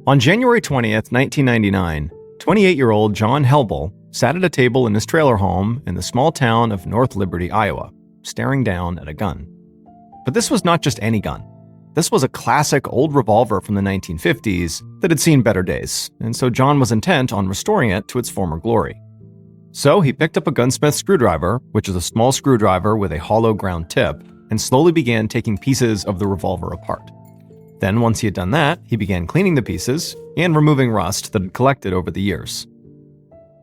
On January 20th, 1999, 28-year-old John Helbel sat at a table in his trailer home in the small town of North Liberty, Iowa, staring down at a gun. But this was not just any gun. This was a classic old revolver from the 1950s that had seen better days, and so John was intent on restoring it to its former glory. So he picked up a gunsmith screwdriver, which is a small screwdriver with a hollow ground tip, and slowly began taking pieces of the revolver apart. Then, once he had done that, he began cleaning the pieces and removing rust that had collected over the years.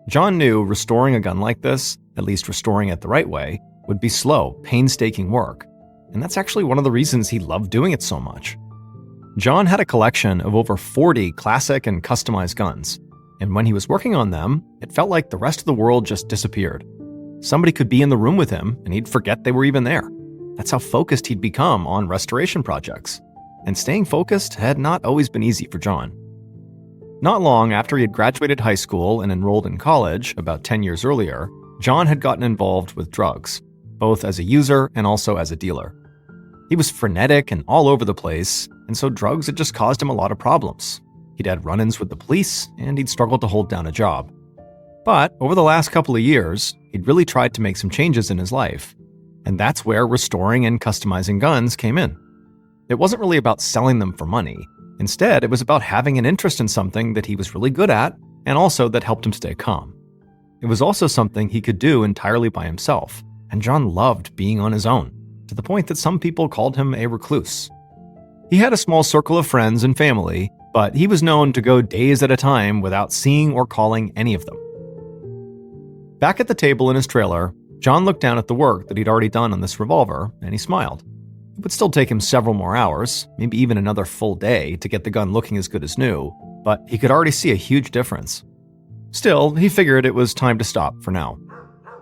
John knew restoring a gun like this, at least restoring it the right way, would be slow, painstaking work, and that's actually one of the reasons he loved doing it so much. John had a collection of over 40 classic and customized guns, and when he was working on them, it felt like the rest of the world just disappeared. Somebody could be in the room with him, and he'd forget they were even there. That's how focused he'd become on restoration projects. And staying focused had not always been easy for John. Not long after he had graduated high school and enrolled in college, about 10 years earlier, John had gotten involved with drugs, both as a user and also as a dealer. He was frenetic and all over the place, and so drugs had just caused him a lot of problems. He'd had run-ins with the police, and he'd struggled to hold down a job. But over the last couple of years, he'd really tried to make some changes in his life, and that's where restoring and customizing guns came in. It wasn't really about selling them for money. Instead, it was about having an interest in something that he was really good at, and also that helped him stay calm. It was also something he could do entirely by himself, and John loved being on his own, to the point that some people called him a recluse. He had a small circle of friends and family, but he was known to go days at a time without seeing or calling any of them. Back at the table in his trailer, John looked down at the work that he'd already done on this revolver, and he smiled. It would still take him several more hours, maybe even another full day, to get the gun looking as good as new, but he could already see a huge difference. Still, he figured it was time to stop for now.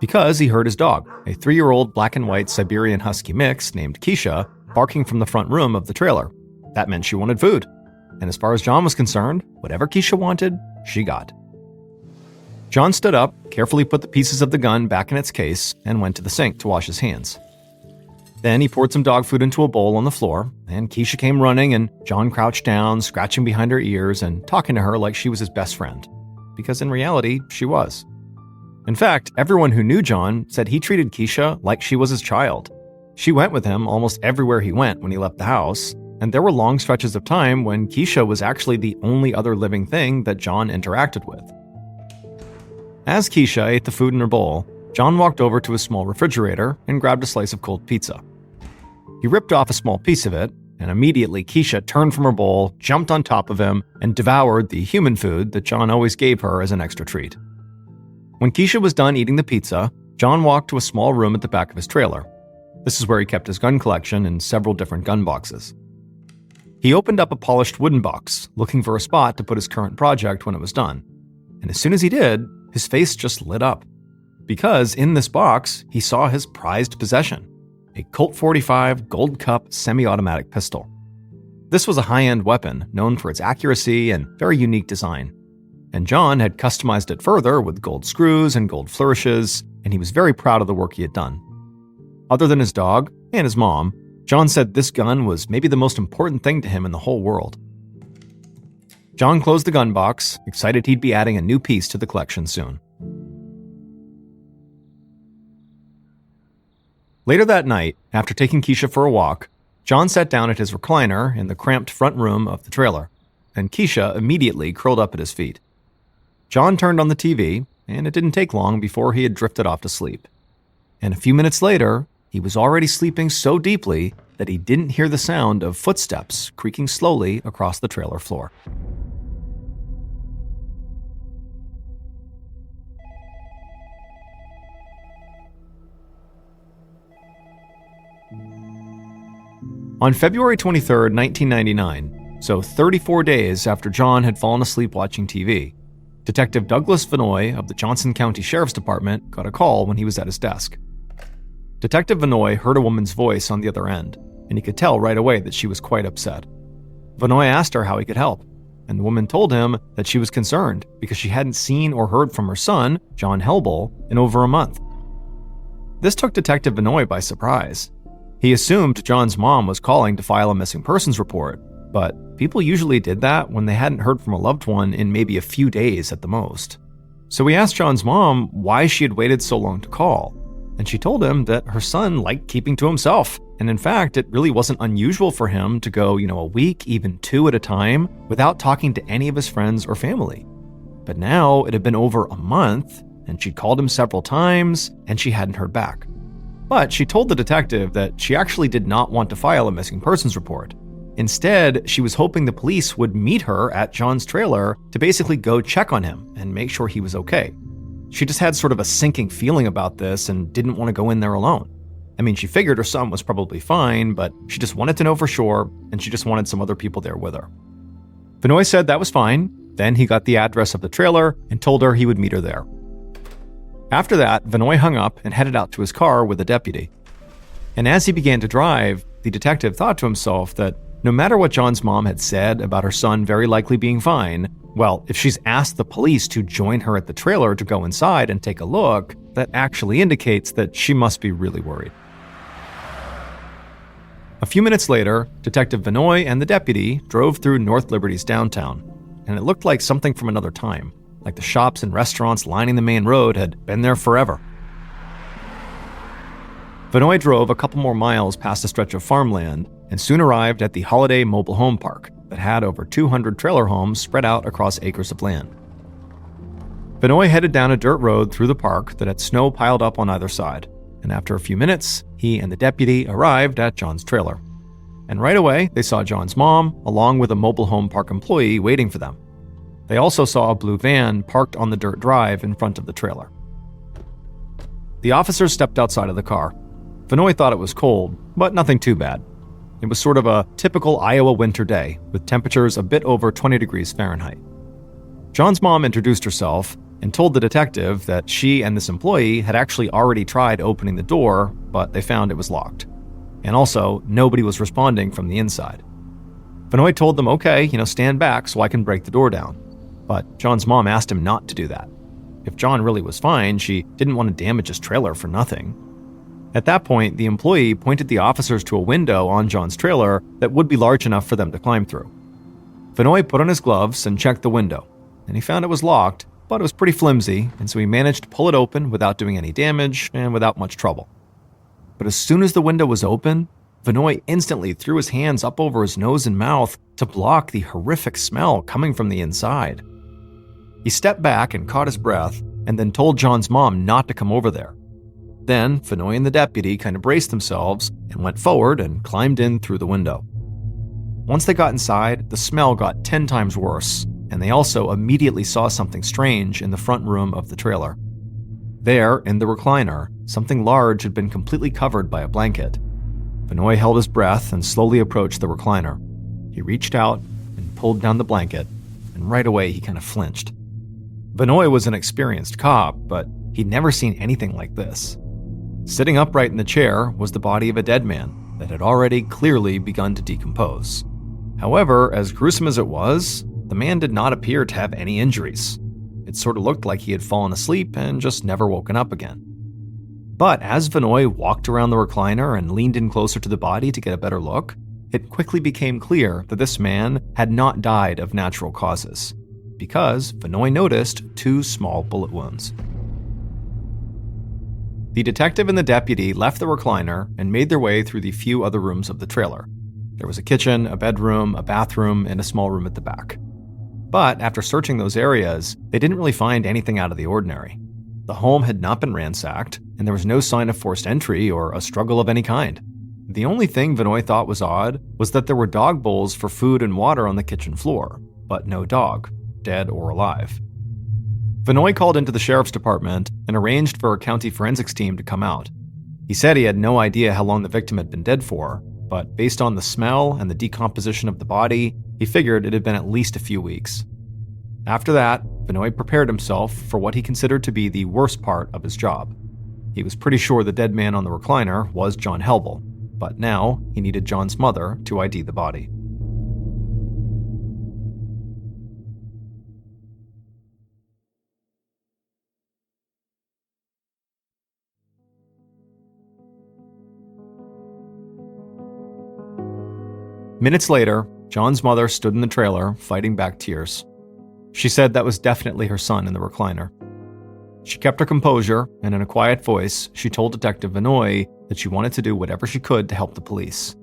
Because he heard his dog, a 3-year-old black and white Siberian Husky mix named Keisha, barking from the front room of the trailer. That meant she wanted food. And as far as John was concerned, whatever Keisha wanted, she got. John stood up, carefully put the pieces of the gun back in its case, and went to the sink to wash his hands. Then he poured some dog food into a bowl on the floor, and Keisha came running, and John crouched down, scratching behind her ears and talking to her like she was his best friend. Because in reality, she was. In fact, everyone who knew John said he treated Keisha like she was his child. She went with him almost everywhere he went when he left the house, and there were long stretches of time when Keisha was actually the only other living thing that John interacted with. As Keisha ate the food in her bowl, John walked over to his small refrigerator and grabbed a slice of cold pizza. He ripped off a small piece of it, and immediately Keisha turned from her bowl, jumped on top of him, and devoured the human food that John always gave her as an extra treat. When Keisha was done eating the pizza, John walked to a small room at the back of his trailer. This is where he kept his gun collection in several different gun boxes. He opened up a polished wooden box, looking for a spot to put his current project when it was done. And as soon as he did, his face just lit up. Because in this box, he saw his prized possession, a Colt 45 Gold Cup semi-automatic pistol. This was a high-end weapon known for its accuracy and very unique design. And John had customized it further with gold screws and gold flourishes, and he was very proud of the work he had done. Other than his dog and his mom, John said this gun was maybe the most important thing to him in the whole world. John closed the gun box, excited he'd be adding a new piece to the collection soon. Later that night, after taking Keisha for a walk, John sat down at his recliner in the cramped front room of the trailer, and Keisha immediately curled up at his feet. John turned on the TV, and it didn't take long before he had drifted off to sleep. And a few minutes later, he was already sleeping so deeply that he didn't hear the sound of footsteps creaking slowly across the trailer floor. On February 23, 1999, so 34 days after John had fallen asleep watching TV, Detective Douglas Vanoy of the Johnson County Sheriff's Department got a call when he was at his desk. Detective Vanoy heard a woman's voice on the other end, and he could tell right away that she was quite upset. Vanoy asked her how he could help, and the woman told him that she was concerned because she hadn't seen or heard from her son, John Helbel, in over a month. This took Detective Vanoy by surprise. He assumed John's mom was calling to file a missing persons report, but people usually did that when they hadn't heard from a loved one in maybe a few days at the most. So we asked John's mom why she had waited so long to call, and she told him that her son liked keeping to himself. And in fact, it really wasn't unusual for him to go, a week, even 2 at a time, without talking to any of his friends or family. But now it had been over a month, and she'd called him several times, and she hadn't heard back. But she told the detective that she actually did not want to file a missing persons report. Instead, she was hoping the police would meet her at John's trailer to basically go check on him and make sure he was okay. She just had sort of a sinking feeling about this and didn't want to go in there alone. I mean, she figured her son was probably fine, but she just wanted to know for sure, and she just wanted some other people there with her. Vinoy said that was fine. Then he got the address of the trailer and told her he would meet her there. After that, Vinoy hung up and headed out to his car with a deputy. And as he began to drive, the detective thought to himself that no matter what John's mom had said about her son very likely being fine, well, if she's asked the police to join her at the trailer to go inside and take a look, that actually indicates that she must be really worried. A few minutes later, Detective Vinoy and the deputy drove through North Liberty's downtown, and it looked like something from another time, like the shops and restaurants lining the main road had been there forever. Vinoy drove a couple more miles past a stretch of farmland and soon arrived at the Holiday Mobile Home Park that had over 200 trailer homes spread out across acres of land. Vinoy headed down a dirt road through the park that had snow piled up on either side, and after a few minutes, he and the deputy arrived at John's trailer. And right away, they saw John's mom, along with a mobile home park employee waiting for them. They also saw a blue van parked on the dirt drive in front of the trailer. The officers stepped outside of the car. Vinoy thought it was cold, but nothing too bad. It was sort of a typical Iowa winter day, with temperatures a bit over 20 degrees Fahrenheit. John's mom introduced herself and told the detective that she and this employee had actually already tried opening the door, but they found it was locked. And also, nobody was responding from the inside. Vinoy told them, okay, stand back so I can break the door down. But John's mom asked him not to do that. If John really was fine, she didn't want to damage his trailer for nothing. At that point, the employee pointed the officers to a window on John's trailer that would be large enough for them to climb through. Vinoy put on his gloves and checked the window, and he found it was locked, but it was pretty flimsy, and so he managed to pull it open without doing any damage and without much trouble. But as soon as the window was open, Vinoy instantly threw his hands up over his nose and mouth to block the horrific smell coming from the inside. He stepped back and caught his breath, and then told John's mom not to come over there. Then, Vinoy and the deputy kind of braced themselves and went forward and climbed in through the window. Once they got inside, the smell got 10 times worse, and they also immediately saw something strange in the front room of the trailer. There, in the recliner, something large had been completely covered by a blanket. Vinoy held his breath and slowly approached the recliner. He reached out and pulled down the blanket, and right away he kind of flinched. Vinoy was an experienced cop, but he'd never seen anything like this. Sitting upright in the chair was the body of a dead man that had already clearly begun to decompose. However, as gruesome as it was, the man did not appear to have any injuries. It sort of looked like he had fallen asleep and just never woken up again. But as Vinoy walked around the recliner and leaned in closer to the body to get a better look, it quickly became clear that this man had not died of natural causes, because Vinoy noticed 2 small bullet wounds. The detective and the deputy left the recliner and made their way through the few other rooms of the trailer. There was a kitchen, a bedroom, a bathroom, and a small room at the back. But after searching those areas, they didn't really find anything out of the ordinary. The home had not been ransacked, and there was no sign of forced entry or a struggle of any kind. The only thing Vinoy thought was odd was that there were dog bowls for food and water on the kitchen floor, but no dog, dead or alive. Vinoy called into the sheriff's department and arranged for a county forensics team to come out. He said he had no idea how long the victim had been dead for, but based on the smell and the decomposition of the body, he figured it had been at least a few weeks. After that, Vinoy prepared himself for what he considered to be the worst part of his job. He was pretty sure the dead man on the recliner was John Helbel, but now he needed John's mother to ID the body. Minutes later, John's mother stood in the trailer, fighting back tears. She said that was definitely her son in the recliner. She kept her composure, and in a quiet voice, she told Detective Vinoy that she wanted to do whatever she could to help the police.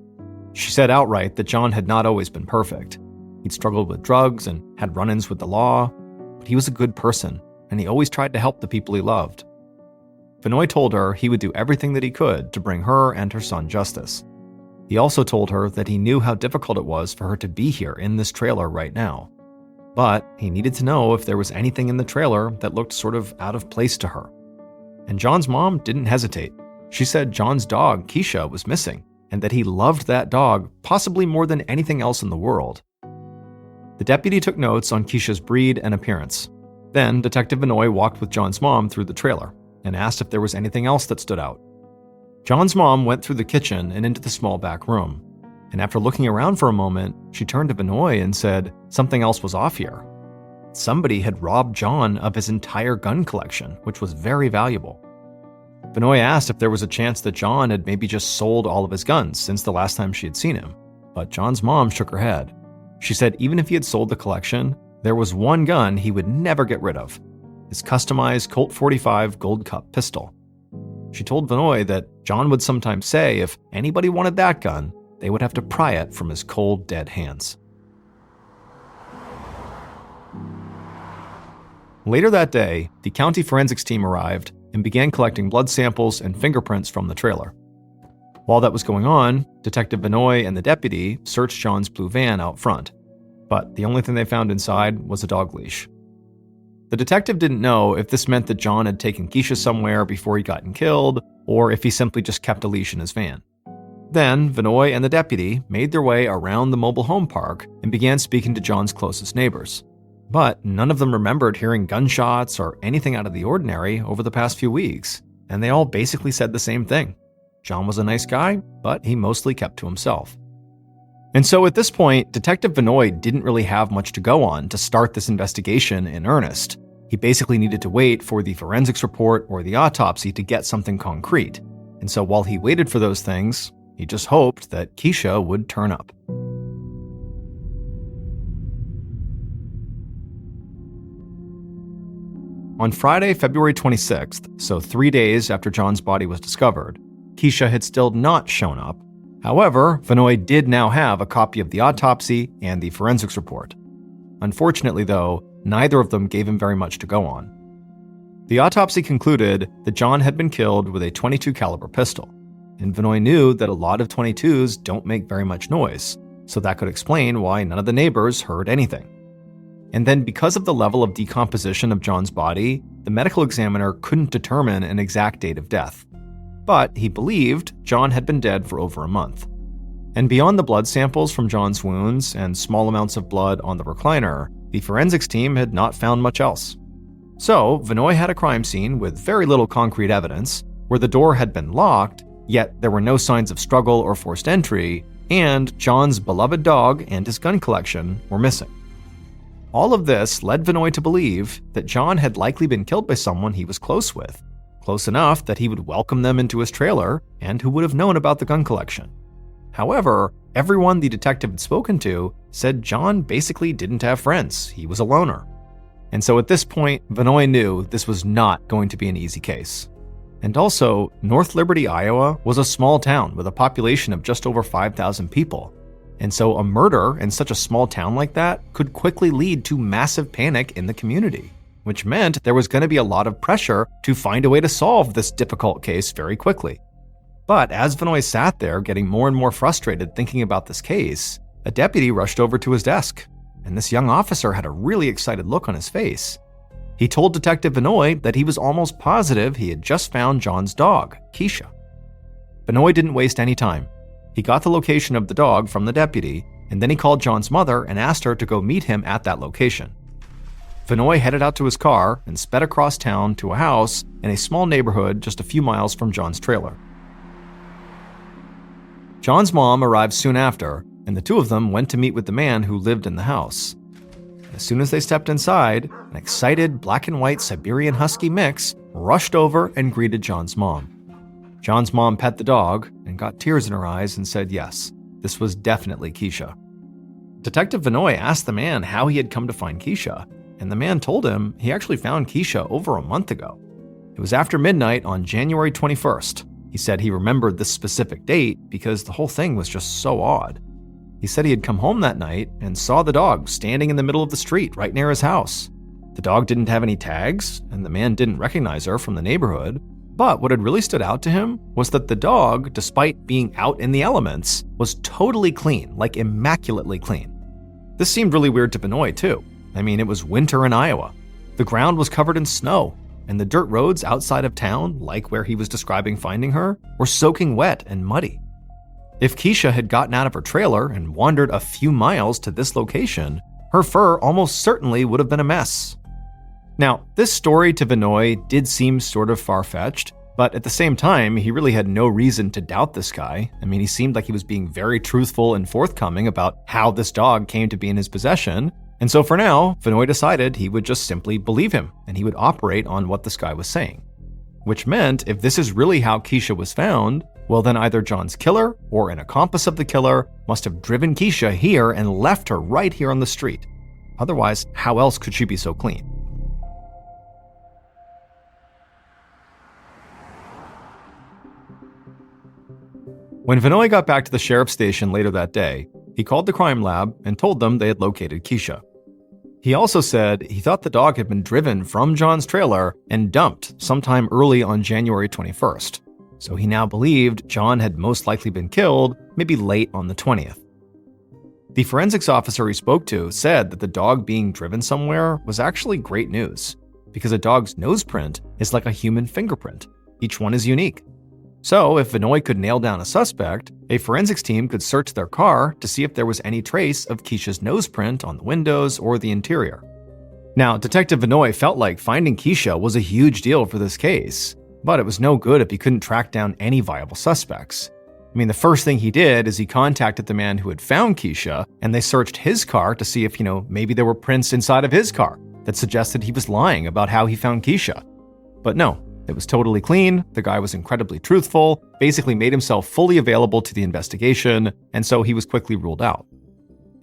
She said outright that John had not always been perfect. He'd struggled with drugs and had run-ins with the law, but he was a good person, and he always tried to help the people he loved. Vinoy told her he would do everything that he could to bring her and her son justice. He also told her that he knew how difficult it was for her to be here in this trailer right now. But he needed to know if there was anything in the trailer that looked sort of out of place to her. And John's mom didn't hesitate. She said John's dog, Keisha, was missing, and that he loved that dog possibly more than anything else in the world. The deputy took notes on Keisha's breed and appearance. Then Detective Vinoy walked with John's mom through the trailer and asked if there was anything else that stood out. John's mom went through the kitchen and into the small back room. And after looking around for a moment, she turned to Vinoy and said something else was off here. Somebody had robbed John of his entire gun collection, which was very valuable. Vinoy asked if there was a chance that John had maybe just sold all of his guns since the last time she had seen him, but John's mom shook her head. She said even if he had sold the collection, there was one gun he would never get rid of, his customized Colt 45 Gold Cup pistol. She told Vinoy that John would sometimes say if anybody wanted that gun, they would have to pry it from his cold, dead hands. Later that day, the county forensics team arrived and began collecting blood samples and fingerprints from the trailer. While that was going on, Detective Vinoy and the deputy searched John's blue van out front, but the only thing they found inside was a dog leash. The detective didn't know if this meant that John had taken Keisha somewhere before he got killed, or if he simply just kept a leash in his van. Then, Vinoy and the deputy made their way around the mobile home park and began speaking to John's closest neighbors. But none of them remembered hearing gunshots or anything out of the ordinary over the past few weeks, and they all basically said the same thing. John was a nice guy, but he mostly kept to himself. And so at this point, Detective Vinoy didn't really have much to go on to start this investigation in earnest. He basically needed to wait for the forensics report or the autopsy to get something concrete. And so while he waited for those things, he just hoped that Keisha would turn up. On Friday, February 26th, so 3 days after John's body was discovered, Keisha had still not shown up. However, Vinoy did now have a copy of the autopsy and the forensics report. Unfortunately, though, neither of them gave him very much to go on. The autopsy concluded that John had been killed with a .22 caliber pistol, and Vinoy knew that a lot of .22s don't make very much noise, so that could explain why none of the neighbors heard anything. And then because of the level of decomposition of John's body, the medical examiner couldn't determine an exact date of death. But he believed John had been dead for over a month. And beyond the blood samples from John's wounds and small amounts of blood on the recliner, the forensics team had not found much else. So, Vinoy had a crime scene with very little concrete evidence, where the door had been locked, yet there were no signs of struggle or forced entry, and John's beloved dog and his gun collection were missing. All of this led Vinoy to believe that John had likely been killed by someone he was close with, close enough that he would welcome them into his trailer and who would have known about the gun collection. However, everyone the detective had spoken to said John basically didn't have friends. He was a loner. And so at this point, Vinoy knew this was not going to be an easy case. And also, North Liberty, Iowa was a small town with a population of just over 5,000 people. And so a murder in such a small town like that could quickly lead to massive panic in the community, which meant there was going to be a lot of pressure to find a way to solve this difficult case very quickly. But as Vinoy sat there getting more and more frustrated thinking about this case, a deputy rushed over to his desk, and this young officer had a really excited look on his face. He told Detective Vinoy that he was almost positive he had just found John's dog, Keisha. Vinoy didn't waste any time. He got the location of the dog from the deputy, and then he called John's mother and asked her to go meet him at that location. Vinoy headed out to his car and sped across town to a house in a small neighborhood just a few miles from John's trailer. John's mom arrived soon after, and the two of them went to meet with the man who lived in the house. As soon as they stepped inside, an excited black and white Siberian Husky mix rushed over and greeted John's mom. John's mom pet the dog and got tears in her eyes and said yes, this was definitely Keisha. Detective Vinoy asked the man how he had come to find Keisha, and the man told him he actually found Keisha over a month ago. It was after midnight on January 21st. He said he remembered this specific date because the whole thing was just so odd. He said he had come home that night and saw the dog standing in the middle of the street right near his house. The dog didn't have any tags, and the man didn't recognize her from the neighborhood. But what had really stood out to him was that the dog, despite being out in the elements, was totally clean, like immaculately clean. This seemed really weird to Vinoy too. I mean, it was winter in Iowa. The ground was covered in snow, and the dirt roads outside of town, like where he was describing finding her, were soaking wet and muddy. If Keisha had gotten out of her trailer and wandered a few miles to this location, her fur almost certainly would have been a mess. Now, this story to Vinoy did seem sort of far-fetched, but at the same time, he really had no reason to doubt this guy. I mean, he seemed like he was being very truthful and forthcoming about how this dog came to be in his possession. And so for now, Vinoy decided he would just simply believe him, and he would operate on what this guy was saying. Which meant, if this is really how Keisha was found, well then either John's killer or an accomplice of the killer must have driven Keisha here and left her right here on the street. Otherwise, how else could she be so clean? When Vinoy got back to the sheriff's station later that day, he called the crime lab and told them they had located Keisha. He also said he thought the dog had been driven from John's trailer and dumped sometime early on January 21st, so he now believed John had most likely been killed maybe late on the 20th. The forensics officer he spoke to said that the dog being driven somewhere was actually great news, because a dog's nose print is like a human fingerprint. Each one is unique. So, if Vinoy could nail down a suspect, a forensics team could search their car to see if there was any trace of Keisha's nose print on the windows or the interior. Now, Detective Vinoy felt like finding Keisha was a huge deal for this case, but it was no good if he couldn't track down any viable suspects. I mean, the first thing he did is he contacted the man who had found Keisha, and they searched his car to see if, maybe there were prints inside of his car that suggested he was lying about how he found Keisha. But no. It was totally clean, the guy was incredibly truthful, basically made himself fully available to the investigation, and so he was quickly ruled out.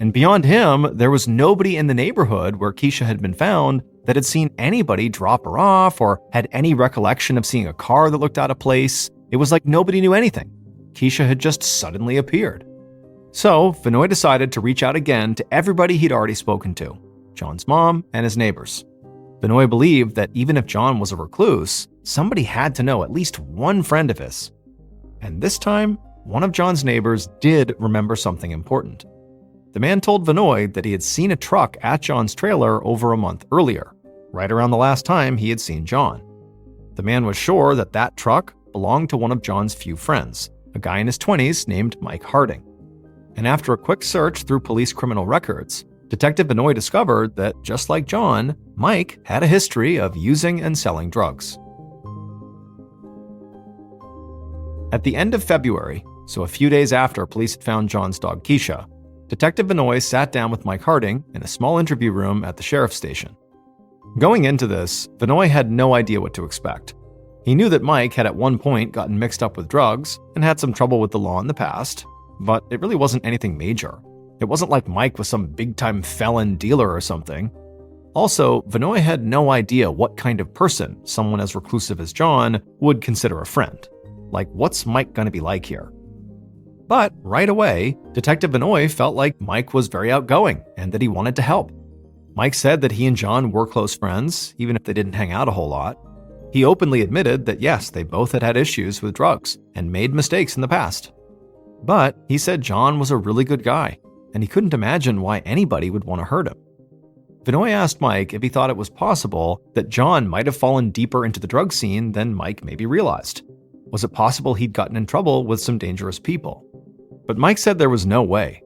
And beyond him, there was nobody in the neighborhood where Keisha had been found that had seen anybody drop her off or had any recollection of seeing a car that looked out of place. It was like nobody knew anything. Keisha had just suddenly appeared. So, Vinoy decided to reach out again to everybody he'd already spoken to, John's mom and his neighbors. Vinoy believed that even if John was a recluse, somebody had to know at least one friend of his. And this time, one of John's neighbors did remember something important. The man told Vinoy that he had seen a truck at John's trailer over a month earlier, right around the last time he had seen John. The man was sure that that truck belonged to one of John's few friends, a guy in his 20s named Mike Harding. And after a quick search through police criminal records, Detective Vinoy discovered that, just like John, Mike had a history of using and selling drugs. At the end of February, so a few days after police had found John's dog Keisha, Detective Vinoy sat down with Mike Harding in a small interview room at the sheriff's station. Going into this, Vinoy had no idea what to expect. He knew that Mike had at one point gotten mixed up with drugs and had some trouble with the law in the past, but it really wasn't anything major. It wasn't like Mike was some big-time felon dealer or something. Also, Vinoy had no idea what kind of person someone as reclusive as John would consider a friend. Like, what's Mike gonna be like here? But right away, Detective Vinoy felt like Mike was very outgoing and that he wanted to help. Mike said that he and John were close friends, even if they didn't hang out a whole lot. He openly admitted that yes, they both had issues with drugs and made mistakes in the past. But he said John was a really good guy, and he couldn't imagine why anybody would want to hurt him. Vinoy asked Mike if he thought it was possible that John might have fallen deeper into the drug scene than Mike maybe realized. Was it possible he'd gotten in trouble with some dangerous people? But Mike said there was no way.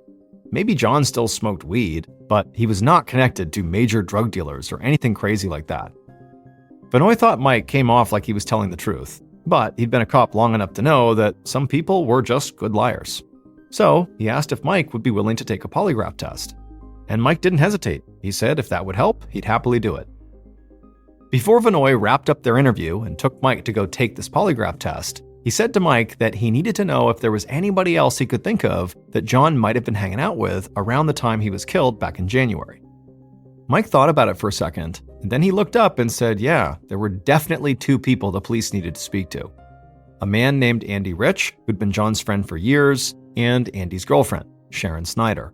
Maybe John still smoked weed, but he was not connected to major drug dealers or anything crazy like that. Vinoy thought Mike came off like he was telling the truth, but he'd been a cop long enough to know that some people were just good liars. So he asked if Mike would be willing to take a polygraph test. And Mike didn't hesitate. He said if that would help, he'd happily do it. Before Vinoy wrapped up their interview and took Mike to go take this polygraph test, He said to Mike that he needed to know if there was anybody else he could think of that John might have been hanging out with around the time he was killed back in January. Mike thought about it for a second, and then he looked up and said, yeah, there were definitely two people the police needed to speak to. A man named Andy Rich, who'd been John's friend for years, and Andy's girlfriend, Sharon Snyder.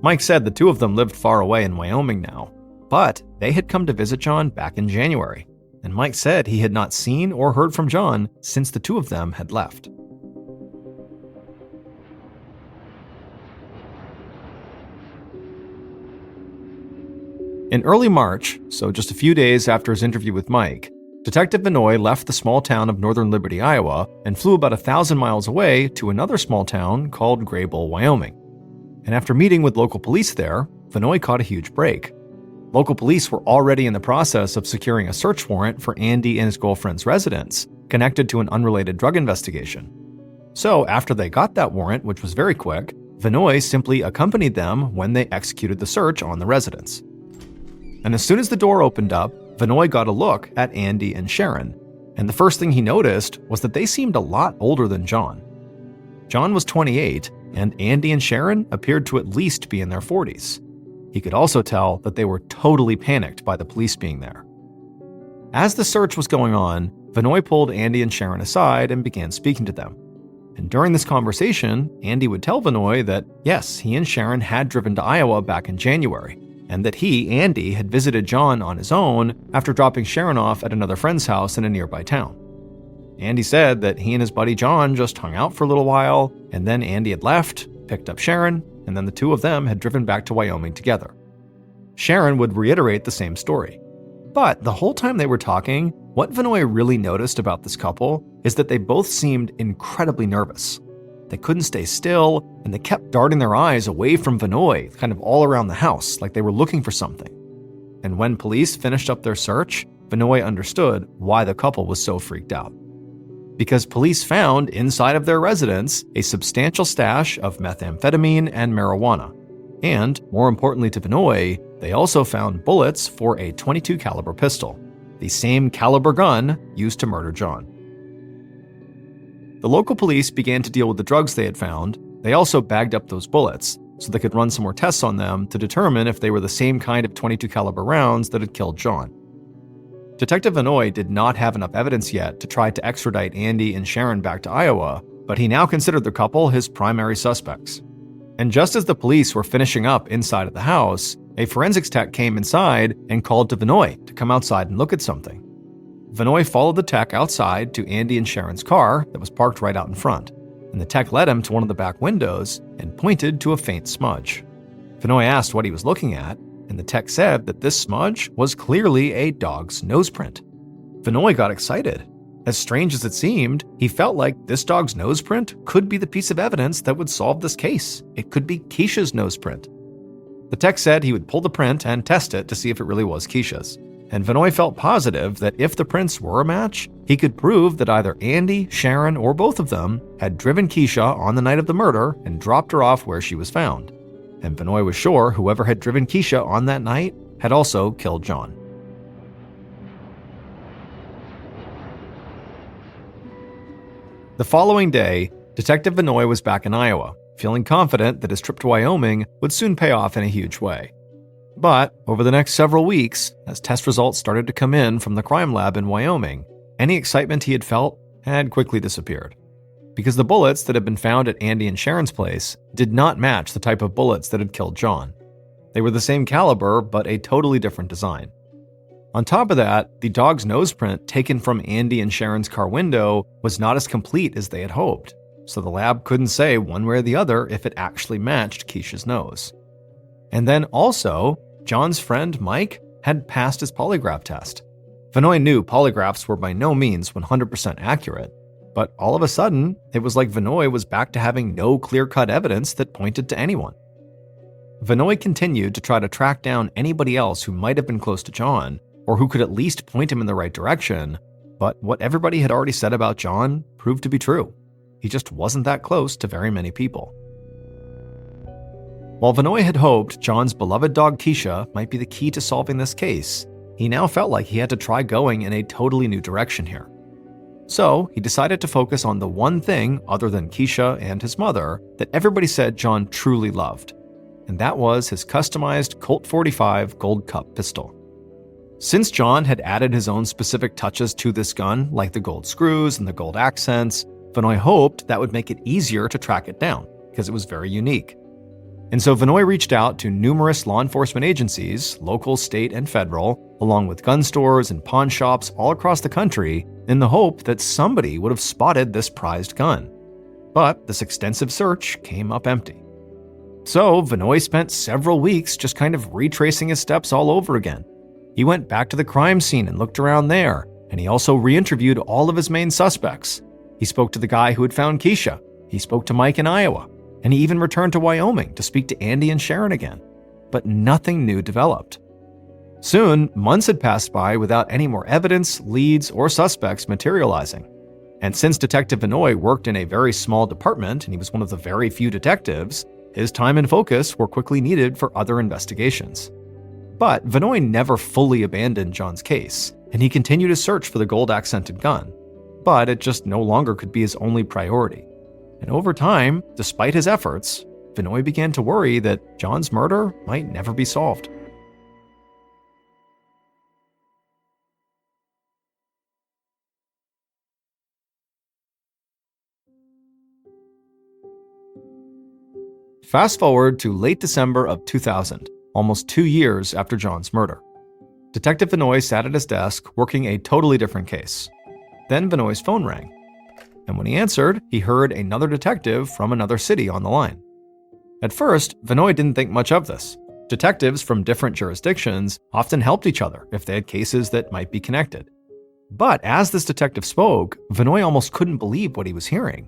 Mike said the two of them lived far away in Wyoming now, but they had come to visit John back in January, and Mike said he had not seen or heard from John since the two of them had left. In early March, so just a few days after his interview with Mike, Detective Vinoy left the small town of Northern Liberty, Iowa, and flew about 1,000 miles away to another small town called Graybull, Wyoming. And after meeting with local police there, Vinoy caught a huge break. Local police were already in the process of securing a search warrant for Andy and his girlfriend's residence, connected to an unrelated drug investigation. So after they got that warrant, which was very quick, Vinoy simply accompanied them when they executed the search on the residence. And as soon as the door opened up, Vinoy got a look at Andy and Sharon, and the first thing he noticed was that they seemed a lot older than John. John was 28, and Andy and Sharon appeared to at least be in their 40s. He could also tell that they were totally panicked by the police being there. As the search was going on, Vinoy pulled Andy and Sharon aside and began speaking to them. And during this conversation, Andy would tell Vinoy that, yes, he and Sharon had driven to Iowa back in January, and that he, Andy, had visited John on his own after dropping Sharon off at another friend's house in a nearby town. Andy said that he and his buddy John just hung out for a little while, and then Andy had left, picked up Sharon, and then the two of them had driven back to Wyoming together. Sharon would reiterate the same story. But the whole time they were talking, what Vinoy really noticed about this couple is that they both seemed incredibly nervous. They couldn't stay still, and they kept darting their eyes away from Vinoy, kind of all around the house, like they were looking for something. And when police finished up their search, Vinoy understood why the couple was so freaked out. Because police found inside of their residence a substantial stash of methamphetamine and marijuana. And, more importantly to Vinoy, they also found bullets for a .22 caliber pistol, the same caliber gun used to murder John. The local police began to deal with the drugs they had found. They also bagged up those bullets so they could run some more tests on them to determine if they were the same kind of .22 caliber rounds that had killed John. Detective Vinoy did not have enough evidence yet to try to extradite Andy and Sharon back to Iowa, but he now considered the couple his primary suspects. And just as the police were finishing up inside of the house, a forensics tech came inside and called to Vinoy to come outside and look at something. Vinoy followed the tech outside to Andy and Sharon's car that was parked right out in front, and the tech led him to one of the back windows and pointed to a faint smudge. Vinoy asked what he was looking at, and the tech said that this smudge was clearly a dog's nose print. Vinoy got excited. As strange as it seemed, he felt like this dog's nose print could be the piece of evidence that would solve this case. It could be Keisha's nose print. The tech said he would pull the print and test it to see if it really was Keisha's. And Vinoy felt positive that if the prints were a match, he could prove that either Andy, Sharon, or both of them had driven Keisha on the night of the murder and dropped her off where she was found. And Vinoy was sure whoever had driven Keisha on that night had also killed John. The following day, Detective Vinoy was back in Iowa, feeling confident that his trip to Wyoming would soon pay off in a huge way. But over the next several weeks, as test results started to come in from the crime lab in Wyoming, any excitement he had felt had quickly disappeared. Because the bullets that had been found at Andy and Sharon's place did not match the type of bullets that had killed John. They were the same caliber, but a totally different design. On top of that, the dog's nose print taken from Andy and Sharon's car window was not as complete as they had hoped, so the lab couldn't say one way or the other if it actually matched Keisha's nose. And then also, John's friend Mike had passed his polygraph test. Vinoy knew polygraphs were by no means 100% accurate, but all of a sudden, it was like Vinoy was back to having no clear-cut evidence that pointed to anyone. Vinoy continued to try to track down anybody else who might have been close to John, or who could at least point him in the right direction, but what everybody had already said about John proved to be true. He just wasn't that close to very many people. While Vinoy had hoped John's beloved dog Keisha might be the key to solving this case, he now felt like he had to try going in a totally new direction here. So he decided to focus on the one thing, other than Keisha and his mother, that everybody said John truly loved, and that was his customized Colt 45 Gold Cup pistol. Since John had added his own specific touches to this gun, like the gold screws and the gold accents, Vinoy hoped that would make it easier to track it down, because it was very unique. And so Vinoy reached out to numerous law enforcement agencies, local, state, and federal, along with gun stores and pawn shops all across the country, in the hope that somebody would have spotted this prized gun. But this extensive search came up empty. So Vinoy spent several weeks just kind of retracing his steps all over again. He went back to the crime scene and looked around there, and he also re-interviewed all of his main suspects. He spoke to the guy who had found Keisha, he spoke to Mike in Iowa, and he even returned to Wyoming to speak to Andy and Sharon again. But nothing new developed. Soon, months had passed by without any more evidence, leads, or suspects materializing. And since Detective Vinoy worked in a very small department and he was one of the very few detectives, his time and focus were quickly needed for other investigations. But Vinoy never fully abandoned John's case, and he continued his search for the gold-accented gun. But it just no longer could be his only priority. And over time, despite his efforts, Vinoy began to worry that John's murder might never be solved. Fast forward to late December of 2000, almost 2 years after John's murder. Detective Vinoy sat at his desk working a totally different case. Then Vinoy's phone rang. And when he answered, he heard another detective from another city on the line. At first, Vinoy didn't think much of this. Detectives from different jurisdictions often helped each other if they had cases that might be connected. But as this detective spoke, Vinoy almost couldn't believe what he was hearing.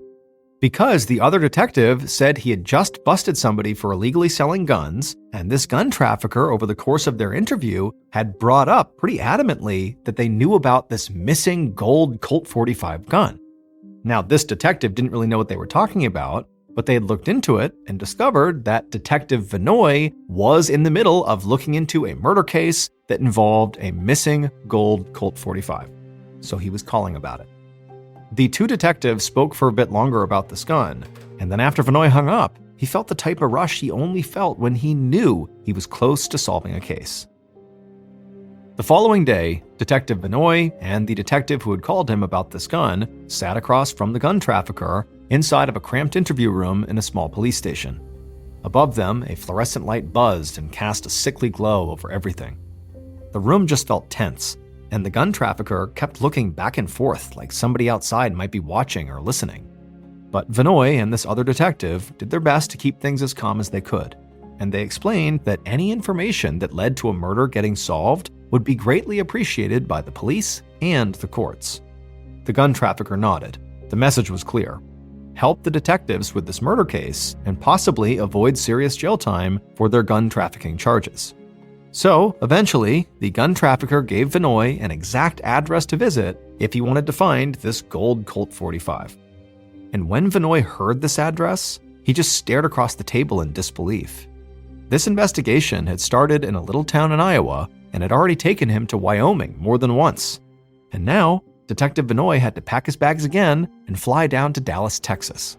Because the other detective said he had just busted somebody for illegally selling guns, and this gun trafficker over the course of their interview had brought up pretty adamantly that they knew about this missing gold Colt 45 gun. Now, this detective didn't really know what they were talking about, but they had looked into it and discovered that Detective Vinoy was in the middle of looking into a murder case that involved a missing gold Colt 45. So he was calling about it. The two detectives spoke for a bit longer about this gun, and then after Vinoy hung up, he felt the type of rush he only felt when he knew he was close to solving a case. The following day, Detective Vinoy and the detective who had called him about this gun sat across from the gun trafficker inside of a cramped interview room in a small police station. Above them, a fluorescent light buzzed and cast a sickly glow over everything. The room just felt tense, and the gun trafficker kept looking back and forth like somebody outside might be watching or listening. But Vinoy and this other detective did their best to keep things as calm as they could, and they explained that any information that led to a murder getting solved would be greatly appreciated by the police and the courts. The gun trafficker nodded. The message was clear. Help the detectives with this murder case and possibly avoid serious jail time for their gun trafficking charges. So, eventually, the gun trafficker gave Vinoy an exact address to visit if he wanted to find this gold Colt 45. And when Vinoy heard this address, he just stared across the table in disbelief. This investigation had started in a little town in Iowa and had already taken him to Wyoming more than once. And now, Detective Vinoy had to pack his bags again and fly down to Dallas, Texas.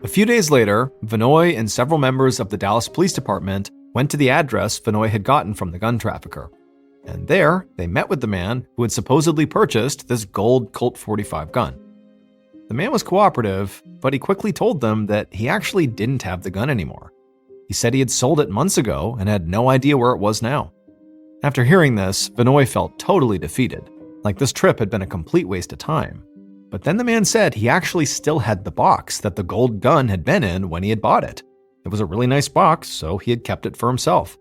A few days later, Vinoy and several members of the Dallas Police Department went to the address Vinoy had gotten from the gun trafficker. And there, they met with the man who had supposedly purchased this gold Colt 45 gun. The man was cooperative, but he quickly told them that he actually didn't have the gun anymore. He said he had sold it months ago and had no idea where it was now. After hearing this, Vinoy felt totally defeated, like this trip had been a complete waste of time. But then the man said he actually still had the box that the gold gun had been in when he had bought it. It was a really nice box, so he had kept it for himself.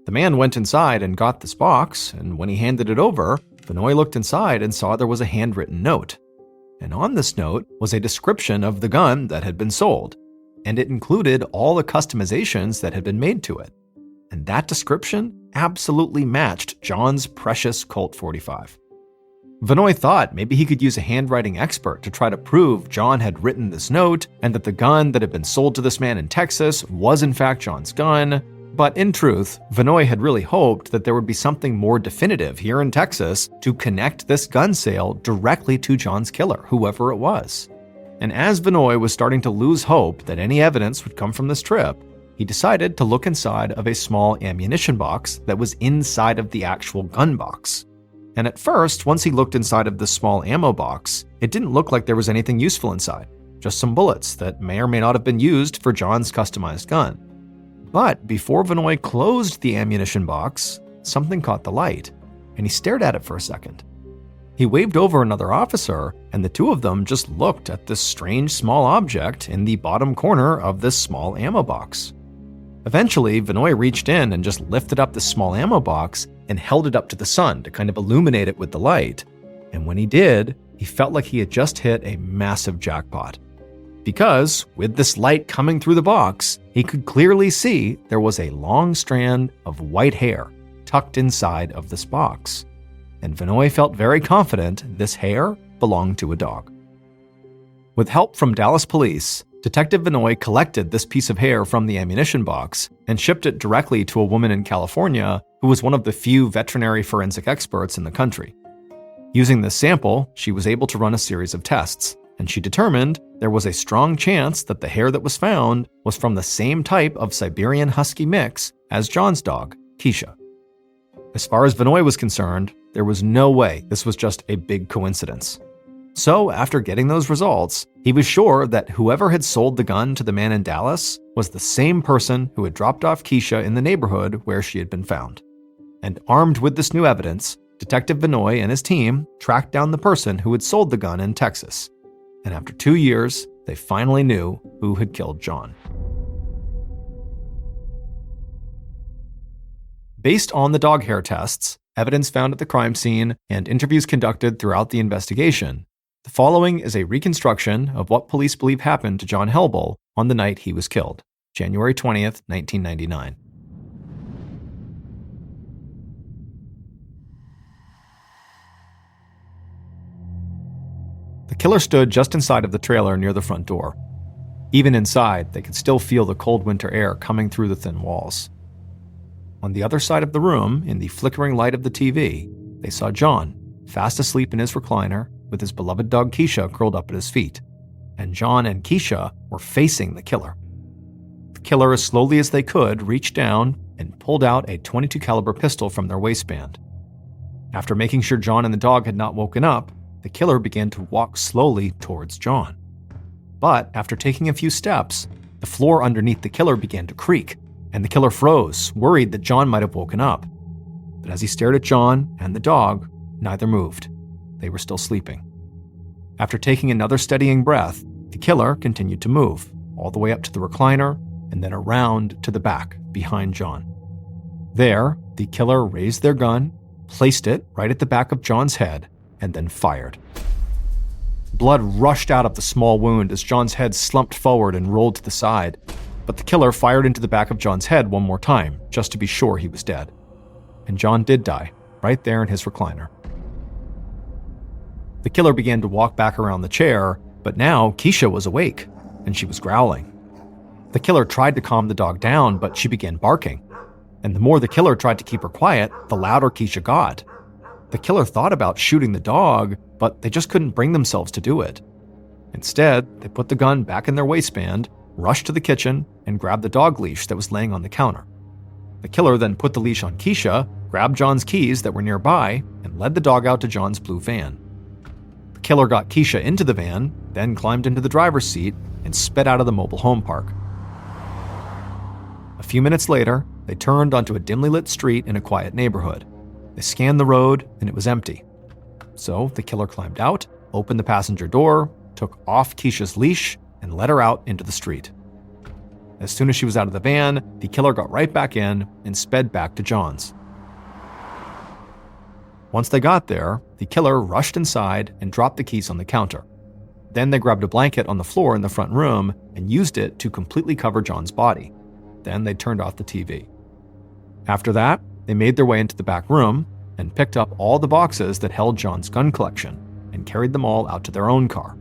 The man went inside and got this box, and when he handed it over, Vinoy looked inside and saw there was a handwritten note. And on this note was a description of the gun that had been sold, and it included all the customizations that had been made to it. And that description absolutely matched John's precious Colt 45. Vinoy thought maybe he could use a handwriting expert to try to prove John had written this note and that the gun that had been sold to this man in Texas was in fact John's gun, But in truth, Vinoy had really hoped that there would be something more definitive here in Texas to connect this gun sale directly to John's killer, whoever it was. And as Vinoy was starting to lose hope that any evidence would come from this trip, he decided to look inside of a small ammunition box that was inside of the actual gun box. And at first, once he looked inside of the small ammo box, it didn't look like there was anything useful inside, just some bullets that may or may not have been used for John's customized gun. But before Vinoy closed the ammunition box, something caught the light, and he stared at it for a second. He waved over another officer, and the two of them just looked at this strange small object in the bottom corner of this small ammo box. Eventually, Vinoy reached in and just lifted up the small ammo box and held it up to the sun to kind of illuminate it with the light. And when he did, he felt like he had just hit a massive jackpot. Because, with this light coming through the box, he could clearly see there was a long strand of white hair tucked inside of this box. And Vinoy felt very confident this hair belonged to a dog. With help from Dallas police, Detective Vinoy collected this piece of hair from the ammunition box and shipped it directly to a woman in California who was one of the few veterinary forensic experts in the country. Using this sample, she was able to run a series of tests, and she determined there was a strong chance that the hair that was found was from the same type of Siberian Husky mix as John's dog, Keisha. As far as Vinoy was concerned, there was no way this was just a big coincidence. So after getting those results, he was sure that whoever had sold the gun to the man in Dallas was the same person who had dropped off Keisha in the neighborhood where she had been found. And armed with this new evidence, Detective Vinoy and his team tracked down the person who had sold the gun in Texas. And after 2 years, they finally knew who had killed John. Based on the dog hair tests, evidence found at the crime scene, and interviews conducted throughout the investigation, the following is a reconstruction of what police believe happened to John Helble on the night he was killed, January 20th, 1999. The killer stood just inside of the trailer near the front door. Even inside, they could still feel the cold winter air coming through the thin walls. On the other side of the room, in the flickering light of the TV, they saw John, fast asleep in his recliner, with his beloved dog Keisha curled up at his feet. And John and Keisha were facing the killer. The killer, as slowly as they could, reached down and pulled out a .22 caliber pistol from their waistband. After making sure John and the dog had not woken up, the killer began to walk slowly towards John. But after taking a few steps, the floor underneath the killer began to creak, and the killer froze, worried that John might have woken up. But as he stared at John and the dog, neither moved. They were still sleeping. After taking another steadying breath, the killer continued to move, all the way up to the recliner, and then around to the back, behind John. There, the killer raised their gun, placed it right at the back of John's head, and then fired. Blood rushed out of the small wound as John's head slumped forward and rolled to the side, but the killer fired into the back of John's head one more time, just to be sure he was dead. And John did die, right there in his recliner. The killer began to walk back around the chair, but now Keisha was awake, and she was growling. The killer tried to calm the dog down, but she began barking. And the more the killer tried to keep her quiet, the louder Keisha got. The killer thought about shooting the dog, but they just couldn't bring themselves to do it. Instead, they put the gun back in their waistband, rushed to the kitchen, and grabbed the dog leash that was laying on the counter. The killer then put the leash on Keisha, grabbed John's keys that were nearby, and led the dog out to John's blue van. The killer got Keisha into the van, then climbed into the driver's seat and sped out of the mobile home park. A few minutes later, they turned onto a dimly lit street in a quiet neighborhood. They scanned the road, and it was empty. So the killer climbed out, opened the passenger door, took off Keisha's leash, and led her out into the street. As soon as she was out of the van, the killer got right back in and sped back to John's. Once they got there, the killer rushed inside and dropped the keys on the counter. Then they grabbed a blanket on the floor in the front room and used it to completely cover John's body. Then they turned off the TV. After that, they made their way into the back room and picked up all the boxes that held John's gun collection and carried them all out to their own car.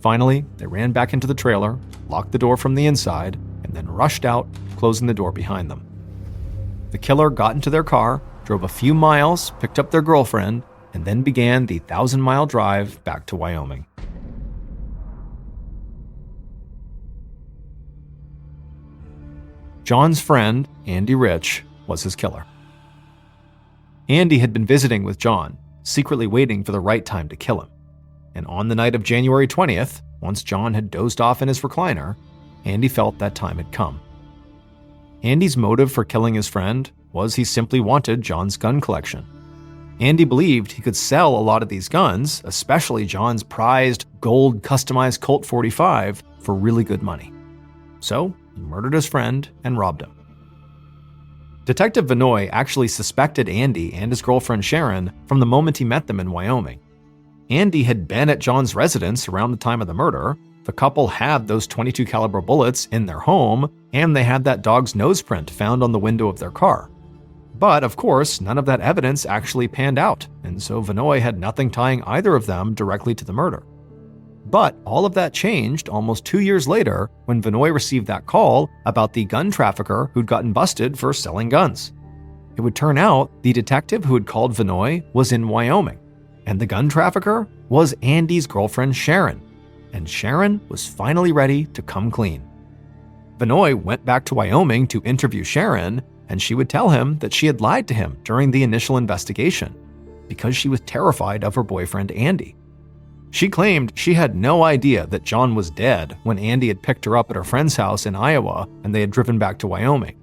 Finally, they ran back into the trailer, locked the door from the inside, and then rushed out, closing the door behind them. The killer got into their car, drove a few miles, picked up their girlfriend, and then began the 1,000-mile drive back to Wyoming. John's friend, Andy Rich, was his killer. Andy had been visiting with John, secretly waiting for the right time to kill him. And on the night of January 20th, once John had dozed off in his recliner, Andy felt that time had come. Andy's motive for killing his friend was he simply wanted John's gun collection. Andy believed he could sell a lot of these guns, especially John's prized gold customized Colt 45, for really good money. So he murdered his friend and robbed him. Detective Vinoy actually suspected Andy and his girlfriend Sharon from the moment he met them in Wyoming. Andy had been at John's residence around the time of the murder. The couple had those .22 caliber bullets in their home, and they had that dog's nose print found on the window of their car. But of course, none of that evidence actually panned out, and so Vinoy had nothing tying either of them directly to the murder. But all of that changed almost 2 years later when Vinoy received that call about the gun trafficker who'd gotten busted for selling guns. It would turn out the detective who had called Vinoy was in Wyoming, and the gun trafficker was Andy's girlfriend Sharon, and Sharon was finally ready to come clean. Vinoy went back to Wyoming to interview Sharon, and she would tell him that she had lied to him during the initial investigation because she was terrified of her boyfriend Andy. She claimed she had no idea that John was dead when Andy had picked her up at her friend's house in Iowa and they had driven back to Wyoming.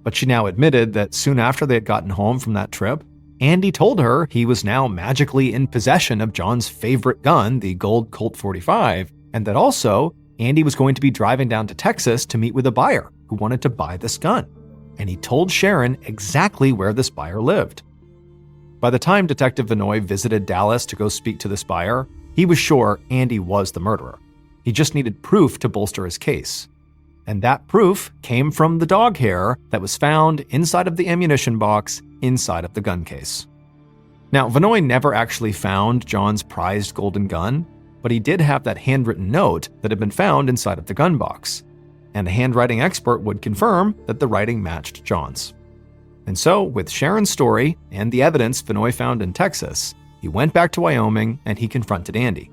But she now admitted that soon after they had gotten home from that trip, Andy told her he was now magically in possession of John's favorite gun, the gold Colt 45, and that also Andy was going to be driving down to Texas to meet with a buyer who wanted to buy this gun. And he told Sharon exactly where this buyer lived. By the time Detective Vinoy visited Dallas to go speak to this buyer, he was sure Andy was the murderer. He just needed proof to bolster his case. And that proof came from the dog hair that was found inside of the ammunition box inside of the gun case. Now, Vinoy never actually found John's prized golden gun, but he did have that handwritten note that had been found inside of the gun box. And a handwriting expert would confirm that the writing matched John's. And so, with Sharon's story and the evidence Vinoy found in Texas, he went back to Wyoming and he confronted Andy.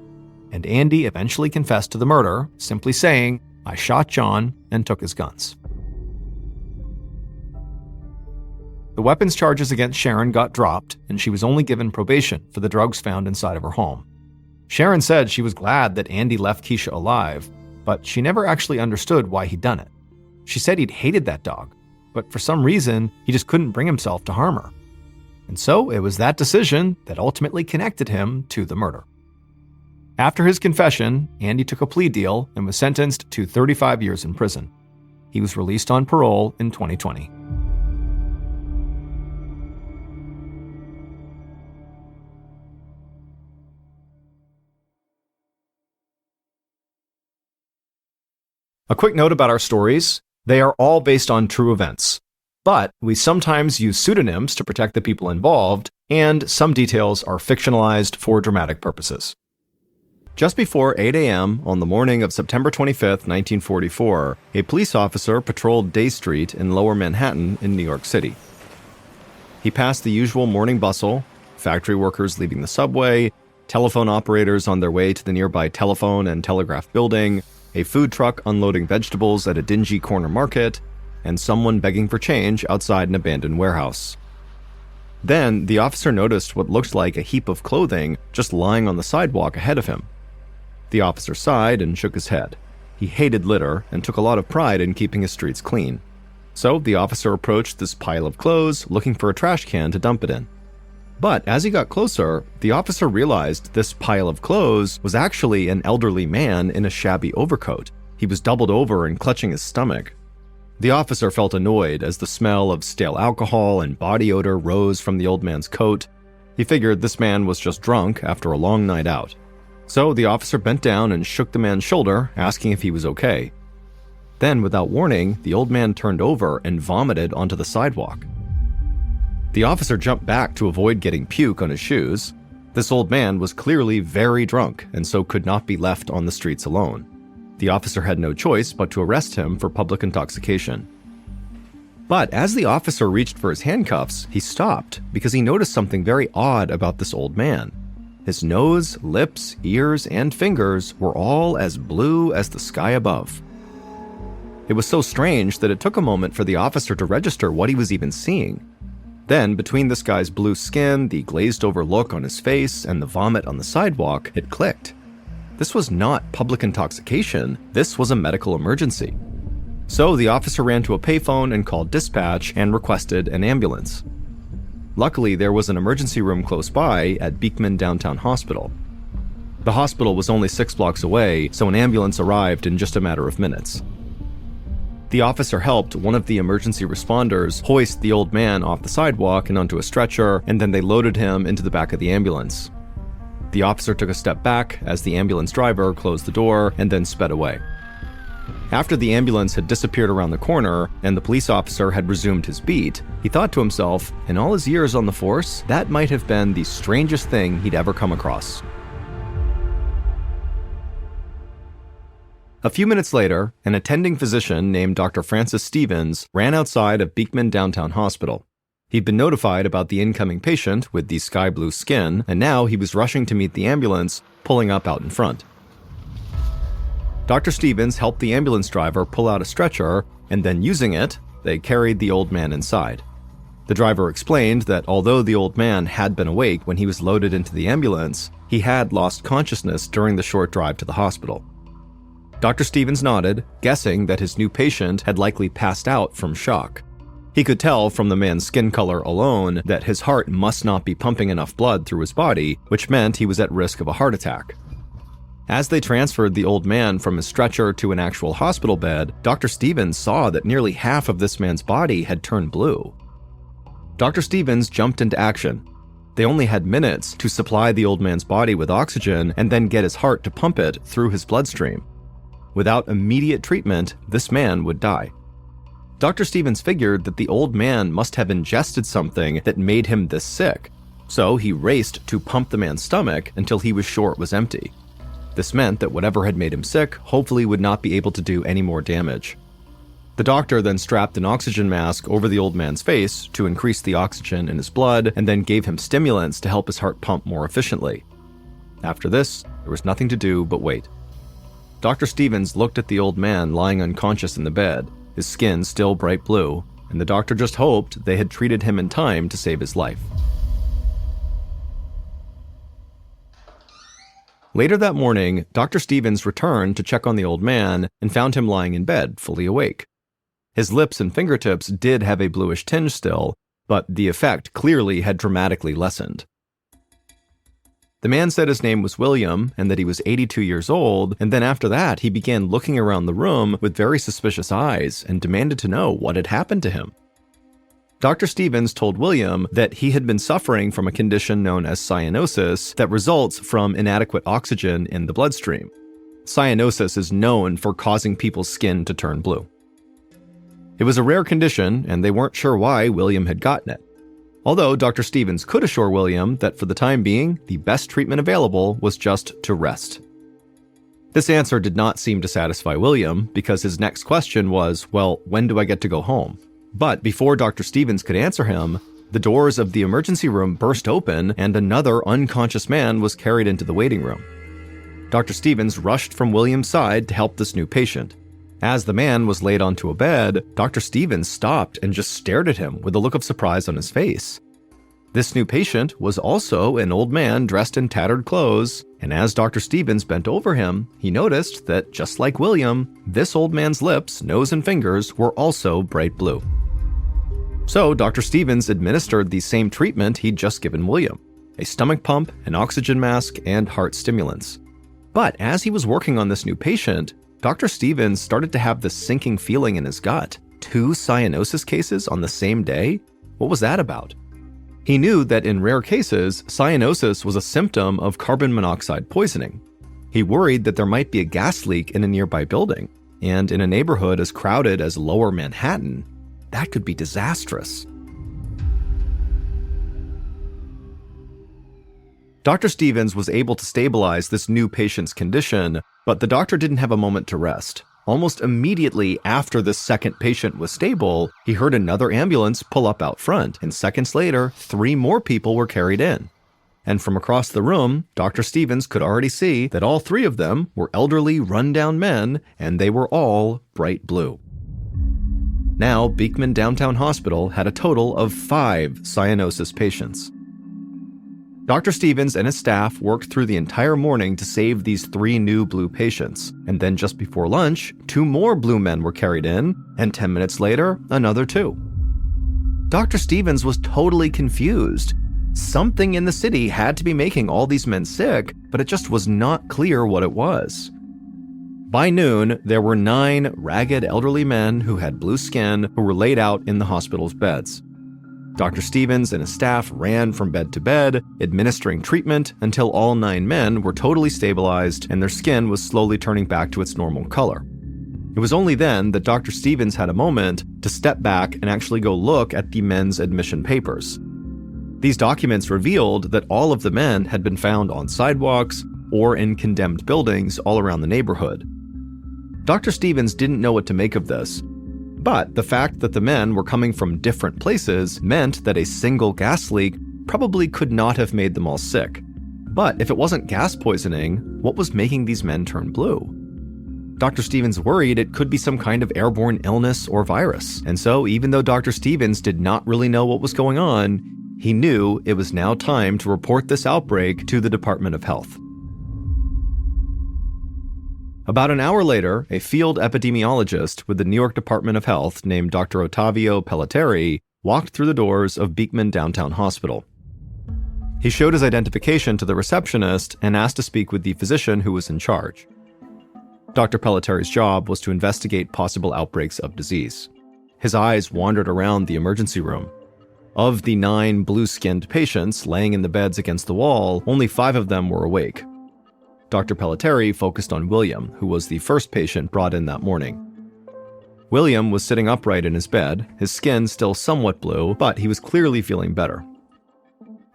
And Andy eventually confessed to the murder, simply saying, "I shot John and took his guns." The weapons charges against Sharon got dropped, and she was only given probation for the drugs found inside of her home. Sharon said she was glad that Andy left Keisha alive, but she never actually understood why he'd done it. She said he'd hated that dog, but for some reason, he just couldn't bring himself to harm her. And so it was that decision that ultimately connected him to the murder. After his confession, Andy took a plea deal and was sentenced to 35 years in prison. He was released on parole in 2020. A quick note about our stories: they are all based on true events, but we sometimes use pseudonyms to protect the people involved, and some details are fictionalized for dramatic purposes. Just before 8 a.m. on the morning of September 25, 1944, a police officer patrolled Day Street in Lower Manhattan in New York City. He passed the usual morning bustle, factory workers leaving the subway, telephone operators on their way to the nearby telephone and telegraph building, a food truck unloading vegetables at a dingy corner market, and someone begging for change outside an abandoned warehouse. Then, the officer noticed what looked like a heap of clothing just lying on the sidewalk ahead of him. The officer sighed and shook his head. He hated litter and took a lot of pride in keeping his streets clean. So, the officer approached this pile of clothes, looking for a trash can to dump it in. But as he got closer, the officer realized this pile of clothes was actually an elderly man in a shabby overcoat. He was doubled over and clutching his stomach. The officer felt annoyed as the smell of stale alcohol and body odor rose from the old man's coat. He figured this man was just drunk after a long night out. So the officer bent down and shook the man's shoulder, asking if he was okay. Then, without warning, the old man turned over and vomited onto the sidewalk. The officer jumped back to avoid getting puke on his shoes. This old man was clearly very drunk and so could not be left on the streets alone. The officer had no choice but to arrest him for public intoxication. But as the officer reached for his handcuffs, he stopped because he noticed something very odd about this old man. His nose, lips, ears, and fingers were all as blue as the sky above. It was so strange that it took a moment for the officer to register what he was even seeing. Then, between this guy's blue skin, the glazed-over look on his face, and the vomit on the sidewalk, it clicked. This was not public intoxication, this was a medical emergency. So the officer ran to a payphone and called dispatch and requested an ambulance. Luckily, there was an emergency room close by at Beekman Downtown Hospital. The hospital was only 6 blocks away, so an ambulance arrived in just a matter of minutes. The officer helped one of the emergency responders hoist the old man off the sidewalk and onto a stretcher, and then they loaded him into the back of the ambulance. The officer took a step back as the ambulance driver closed the door and then sped away. After the ambulance had disappeared around the corner and the police officer had resumed his beat, he thought to himself, in all his years on the force, that might have been the strangest thing he'd ever come across. A few minutes later, an attending physician named Dr. Francis Stevens ran outside of Beekman Downtown Hospital. He'd been notified about the incoming patient with the sky blue skin, and now he was rushing to meet the ambulance, pulling up out in front. Dr. Stevens helped the ambulance driver pull out a stretcher, and then using it, they carried the old man inside. The driver explained that although the old man had been awake when he was loaded into the ambulance, he had lost consciousness during the short drive to the hospital. Dr. Stevens nodded, guessing that his new patient had likely passed out from shock. He could tell from the man's skin color alone that his heart must not be pumping enough blood through his body, which meant he was at risk of a heart attack. As they transferred the old man from his stretcher to an actual hospital bed, Dr. Stevens saw that nearly half of this man's body had turned blue. Dr. Stevens jumped into action. They only had minutes to supply the old man's body with oxygen and then get his heart to pump it through his bloodstream. Without immediate treatment, this man would die. Dr. Stevens figured that the old man must have ingested something that made him this sick, so he raced to pump the man's stomach until he was sure it was empty. This meant that whatever had made him sick hopefully would not be able to do any more damage. The doctor then strapped an oxygen mask over the old man's face to increase the oxygen in his blood and then gave him stimulants to help his heart pump more efficiently. After this, there was nothing to do but wait. Dr. Stevens looked at the old man lying unconscious in the bed, his skin still bright blue, and the doctor just hoped they had treated him in time to save his life. Later that morning, Dr. Stevens returned to check on the old man and found him lying in bed, fully awake. His lips and fingertips did have a bluish tinge still, but the effect clearly had dramatically lessened. The man said his name was William and that he was 82 years old, and then after that he began looking around the room with very suspicious eyes and demanded to know what had happened to him. Dr. Stevens told William that he had been suffering from a condition known as cyanosis that results from inadequate oxygen in the bloodstream. Cyanosis is known for causing people's skin to turn blue. It was a rare condition, and they weren't sure why William had gotten it. Although Dr. Stevens could assure William that for the time being, the best treatment available was just to rest. This answer did not seem to satisfy William because his next question was, well, when do I get to go home? But before Dr. Stevens could answer him, the doors of the emergency room burst open and another unconscious man was carried into the waiting room. Dr. Stevens rushed from William's side to help this new patient. As the man was laid onto a bed, Dr. Stevens stopped and just stared at him with a look of surprise on his face. This new patient was also an old man dressed in tattered clothes, and as Dr. Stevens bent over him, he noticed that, just like William, this old man's lips, nose, and fingers were also bright blue. So Dr. Stevens administered the same treatment he'd just given William, a stomach pump, an oxygen mask, and heart stimulants. But as he was working on this new patient, Dr. Stevens started to have this sinking feeling in his gut. 2 cyanosis cases on the same day? What was that about? He knew that in rare cases, cyanosis was a symptom of carbon monoxide poisoning. He worried that there might be a gas leak in a nearby building, and in a neighborhood as crowded as Lower Manhattan, that could be disastrous. Dr. Stevens was able to stabilize this new patient's condition, but the doctor didn't have a moment to rest. Almost immediately after the second patient was stable, he heard another ambulance pull up out front, and seconds later, 3 more people were carried in. And from across the room, Dr. Stevens could already see that all 3 of them were elderly, run-down men, and they were all bright blue. Now, Beekman Downtown Hospital had a total of 5 cyanosis patients. Dr. Stevens and his staff worked through the entire morning to save these 3 new blue patients, and then just before lunch, 2 more blue men were carried in, and 10 minutes later, another 2. Dr. Stevens was totally confused. Something in the city had to be making all these men sick, but it just was not clear what it was. By noon, there were 9 ragged elderly men who had blue skin who were laid out in the hospital's beds. Dr. Stevens and his staff ran from bed to bed, administering treatment until all 9 men were totally stabilized and their skin was slowly turning back to its normal color. It was only then that Dr. Stevens had a moment to step back and actually go look at the men's admission papers. These documents revealed that all of the men had been found on sidewalks or in condemned buildings all around the neighborhood. Dr. Stevens didn't know what to make of this, but the fact that the men were coming from different places meant that a single gas leak probably could not have made them all sick. But if it wasn't gas poisoning, what was making these men turn blue? Dr. Stevens worried it could be some kind of airborne illness or virus, and so even though Dr. Stevens did not really know what was going on, he knew it was now time to report this outbreak to the Department of Health. About an hour later, a field epidemiologist with the New York Department of Health named Dr. Ottavio Pelletieri walked through the doors of Beekman Downtown Hospital. He showed his identification to the receptionist and asked to speak with the physician who was in charge. Dr. Pelletieri's job was to investigate possible outbreaks of disease. His eyes wandered around the emergency room. Of the 9 blue-skinned patients laying in the beds against the wall, only 5 of them were awake. Dr. Pelletieri focused on William, who was the first patient brought in that morning. William was sitting upright in his bed, his skin still somewhat blue, but he was clearly feeling better.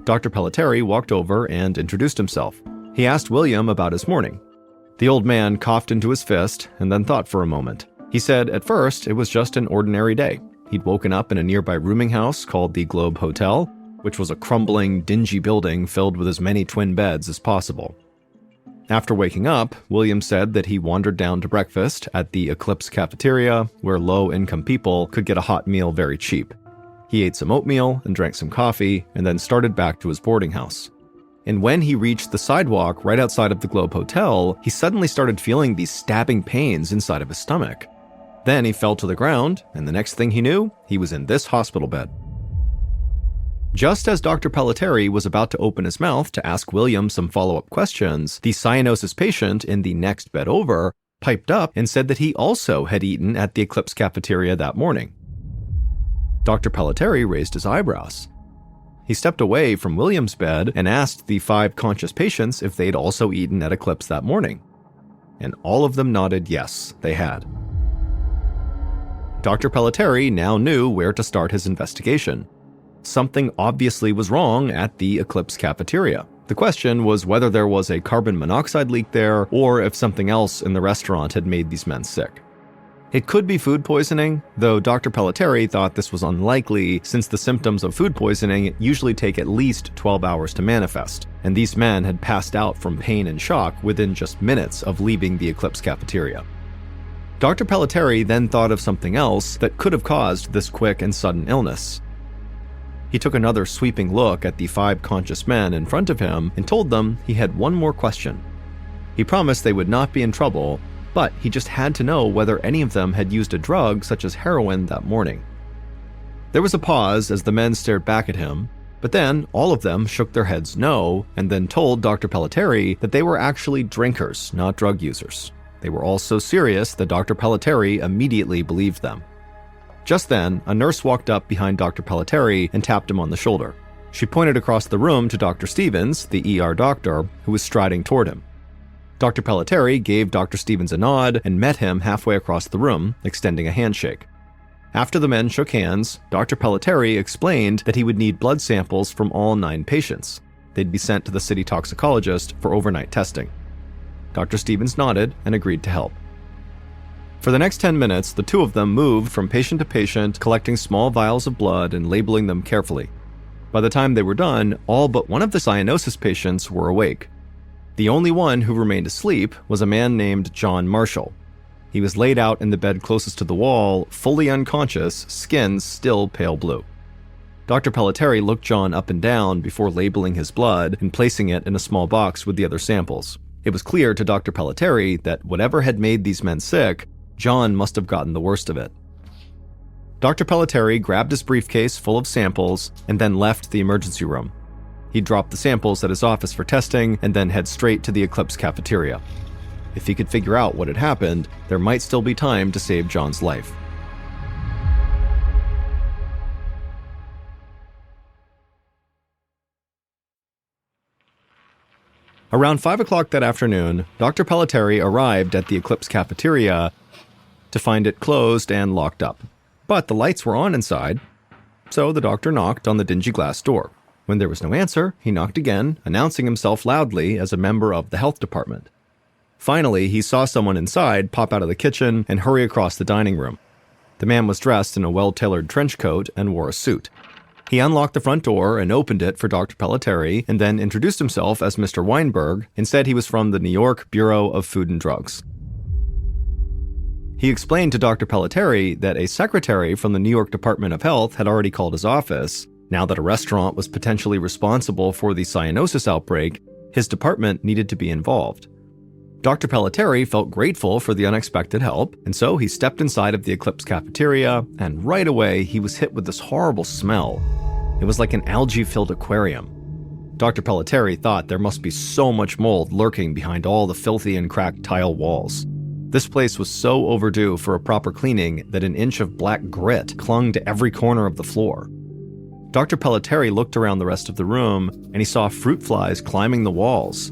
Dr. Pelletieri walked over and introduced himself. He asked William about his morning. The old man coughed into his fist and then thought for a moment. He said at first it was just an ordinary day. He'd woken up in a nearby rooming house called the Globe Hotel, which was a crumbling, dingy building filled with as many twin beds as possible. After waking up, William said that he wandered down to breakfast at the Eclipse cafeteria, where low-income people could get a hot meal very cheap. He ate some oatmeal and drank some coffee, and then started back to his boarding house. And when he reached the sidewalk right outside of the Globe Hotel, he suddenly started feeling these stabbing pains inside of his stomach. Then he fell to the ground, and the next thing he knew, he was in this hospital bed. Just as Dr. Pelletieri was about to open his mouth to ask William some follow-up questions, the cyanosis patient in the next bed over piped up and said that he also had eaten at the Eclipse cafeteria that morning. Dr. Pelletieri raised his eyebrows. He stepped away from William's bed and asked the 5 conscious patients if they'd also eaten at Eclipse that morning. And all of them nodded yes, they had. Dr. Pelletieri now knew where to start his investigation. Something obviously was wrong at the Eclipse cafeteria. The question was whether there was a carbon monoxide leak there or if something else in the restaurant had made these men sick. It could be food poisoning, though Dr. Pelletieri thought this was unlikely since the symptoms of food poisoning usually take at least 12 hours to manifest, and these men had passed out from pain and shock within just minutes of leaving the Eclipse cafeteria. Dr. Pelletieri then thought of something else that could have caused this quick and sudden illness. He took another sweeping look at the 5 conscious men in front of him and told them he had one more question. He promised they would not be in trouble, but he just had to know whether any of them had used a drug such as heroin that morning. There was a pause as the men stared back at him, but then all of them shook their heads no, and then told Dr. Pelletieri that they were actually drinkers, not drug users. They were all so serious that Dr. Pelletieri immediately believed them. Just then, a nurse walked up behind Dr. Pelletieri and tapped him on the shoulder. She pointed across the room to Dr. Stevens, the ER doctor, who was striding toward him. Dr. Pelletieri gave Dr. Stevens a nod and met him halfway across the room, extending a handshake. After the men shook hands, Dr. Pelletieri explained that he would need blood samples from all 9 patients. They'd be sent to the city toxicologist for overnight testing. Dr. Stevens nodded and agreed to help. For the next 10 minutes, the two of them moved from patient to patient, collecting small vials of blood and labeling them carefully. By the time they were done, all but one of the cyanosis patients were awake. The only one who remained asleep was a man named John Marshall. He was laid out in the bed closest to the wall, fully unconscious, skin still pale blue. Dr. Pelletieri looked John up and down before labeling his blood and placing it in a small box with the other samples. It was clear to Dr. Pelletieri that whatever had made these men sick, John must have gotten the worst of it. Dr. Pelletieri grabbed his briefcase full of samples and then left the emergency room. He dropped the samples at his office for testing and then head straight to the Eclipse cafeteria. If he could figure out what had happened, there might still be time to save John's life. Around 5 o'clock that afternoon, Dr. Pelletieri arrived at the Eclipse cafeteria to find it closed and locked up. But the lights were on inside, so the doctor knocked on the dingy glass door. When there was no answer, he knocked again, announcing himself loudly as a member of the health department. Finally, he saw someone inside pop out of the kitchen and hurry across the dining room. The man was dressed in a well-tailored trench coat and wore a suit. He unlocked the front door and opened it for Dr. Pelletieri and then introduced himself as Mr. Weinberg and said he was from the New York Bureau of Food and Drugs. He explained to Dr. Pelletieri that a secretary from the New York Department of Health had already called his office. Now that a restaurant was potentially responsible for the cyanosis outbreak, his department needed to be involved. Dr. Pelletieri felt grateful for the unexpected help, and so he stepped inside of the Eclipse cafeteria, and right away he was hit with this horrible smell. It was like an algae-filled aquarium. Dr. Pelletieri thought there must be so much mold lurking behind all the filthy and cracked tile walls. This place was so overdue for a proper cleaning that an inch of black grit clung to every corner of the floor. Dr. Pelletieri looked around the rest of the room, and he saw fruit flies climbing the walls.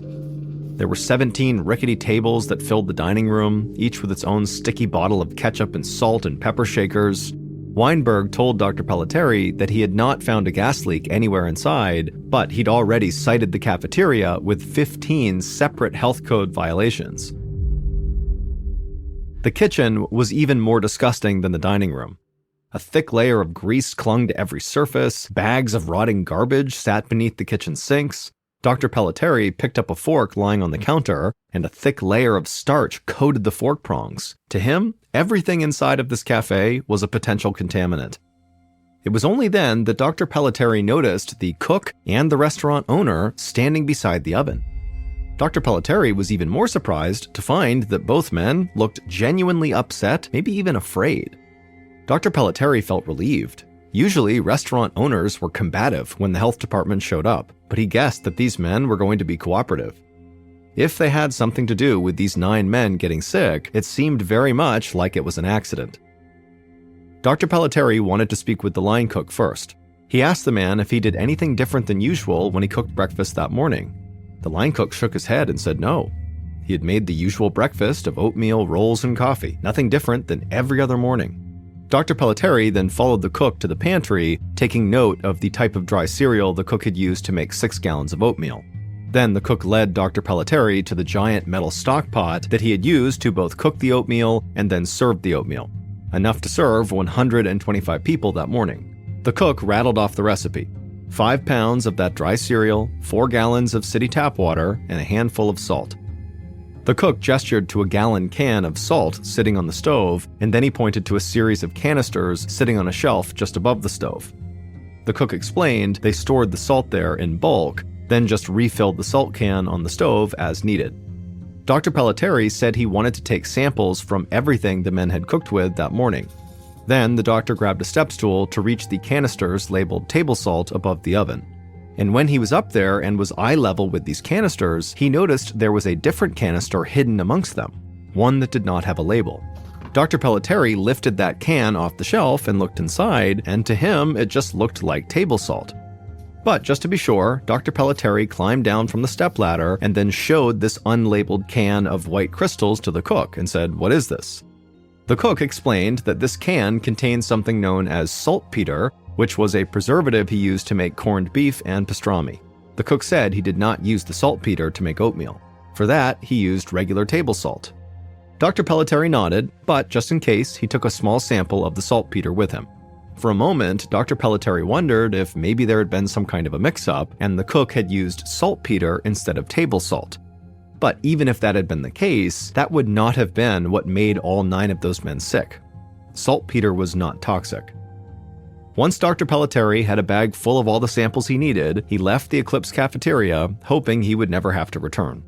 There were 17 rickety tables that filled the dining room, each with its own sticky bottle of ketchup and salt and pepper shakers. Weinberg told Dr. Pelletieri that he had not found a gas leak anywhere inside, but he'd already cited the cafeteria with 15 separate health code violations. The kitchen was even more disgusting than the dining room. A thick layer of grease clung to every surface, bags of rotting garbage sat beneath the kitchen sinks. Dr. Pelletieri picked up a fork lying on the counter, and a thick layer of starch coated the fork prongs. To him, everything inside of this cafe was a potential contaminant. It was only then that Dr. Pelletieri noticed the cook and the restaurant owner standing beside the oven. Dr. Pelletieri was even more surprised to find that both men looked genuinely upset, maybe even afraid. Dr. Pelletieri felt relieved. Usually, restaurant owners were combative when the health department showed up, but he guessed that these men were going to be cooperative. If they had something to do with these 9 men getting sick, it seemed very much like it was an accident. Dr. Pelletieri wanted to speak with the line cook first. He asked the man if he did anything different than usual when he cooked breakfast that morning. The line cook shook his head and said no. He had made the usual breakfast of oatmeal, rolls, and coffee, nothing different than every other morning. Dr. Pelletieri then followed the cook to the pantry, taking note of the type of dry cereal the cook had used to make 6 gallons of oatmeal. Then the cook led Dr. Pelletieri to the giant metal stock pot that he had used to both cook the oatmeal and then serve the oatmeal, enough to serve 125 people that morning. The cook rattled off the recipe: 5 pounds of that dry cereal, 4 gallons of city tap water, and a handful of salt. The cook gestured to a gallon can of salt sitting on the stove, and then he pointed to a series of canisters sitting on a shelf just above the stove. The cook explained they stored the salt there in bulk, then just refilled the salt can on the stove as needed. Dr. Pelletieri said he wanted to take samples from everything the men had cooked with that morning. Then the doctor grabbed a step stool to reach the canisters labeled table salt above the oven. And when he was up there and was eye level with these canisters, he noticed there was a different canister hidden amongst them, one that did not have a label. Dr. Pelletieri lifted that can off the shelf and looked inside, and to him, it just looked like table salt. But just to be sure, Dr. Pelletieri climbed down from the stepladder and then showed this unlabeled can of white crystals to the cook and said, "What is this?" The cook explained that this can contained something known as saltpeter, which was a preservative he used to make corned beef and pastrami. The cook said he did not use the saltpeter to make oatmeal. For that, he used regular table salt. Dr. Pelletieri nodded, but just in case, he took a small sample of the saltpeter with him. For a moment, Dr. Pelletieri wondered if maybe there had been some kind of a mix-up and the cook had used saltpeter instead of table salt. But even if that had been the case, that would not have been what made all 9 of those men sick. Saltpeter was not toxic. Once Dr. Pelletieri had a bag full of all the samples he needed, he left the Eclipse cafeteria, hoping he would never have to return.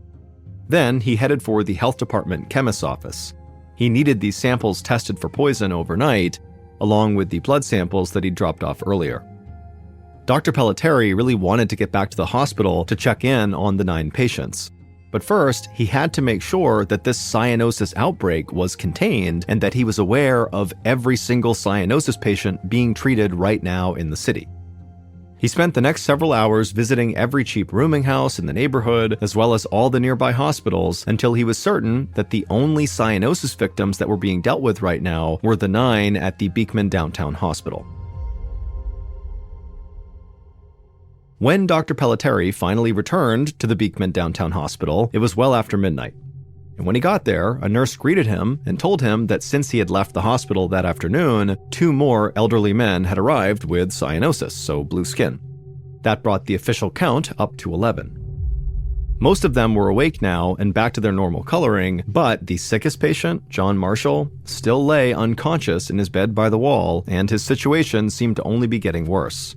Then he headed for the health department chemist's office. He needed these samples tested for poison overnight, along with the blood samples that he'd dropped off earlier. Dr. Pelletieri really wanted to get back to the hospital to check in on the 9 patients. But first, he had to make sure that this cyanosis outbreak was contained and that he was aware of every single cyanosis patient being treated right now in the city. He spent the next several hours visiting every cheap rooming house in the neighborhood, as well as all the nearby hospitals, until he was certain that the only cyanosis victims that were being dealt with right now were the 9 at the Beekman Downtown Hospital. When Dr. Pelletieri finally returned to the Beekman Downtown Hospital, it was well after midnight. And when he got there, a nurse greeted him and told him that since he had left the hospital that afternoon, 2 more elderly men had arrived with cyanosis, so blue skin. That brought the official count up to 11. Most of them were awake now and back to their normal coloring, but the sickest patient, John Marshall, still lay unconscious in his bed by the wall, and his situation seemed to only be getting worse.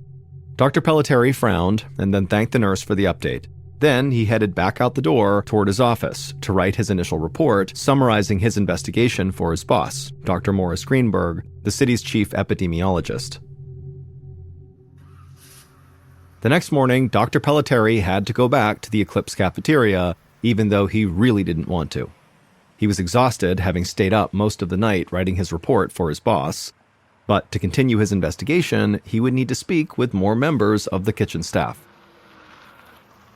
Dr. Pelletieri frowned and then thanked the nurse for the update. Then he headed back out the door toward his office to write his initial report, summarizing his investigation for his boss, Dr. Morris Greenberg, the city's chief epidemiologist. The next morning, Dr. Pelletieri had to go back to the Eclipse cafeteria, even though he really didn't want to. He was exhausted, having stayed up most of the night writing his report for his boss. But to continue his investigation, he would need to speak with more members of the kitchen staff.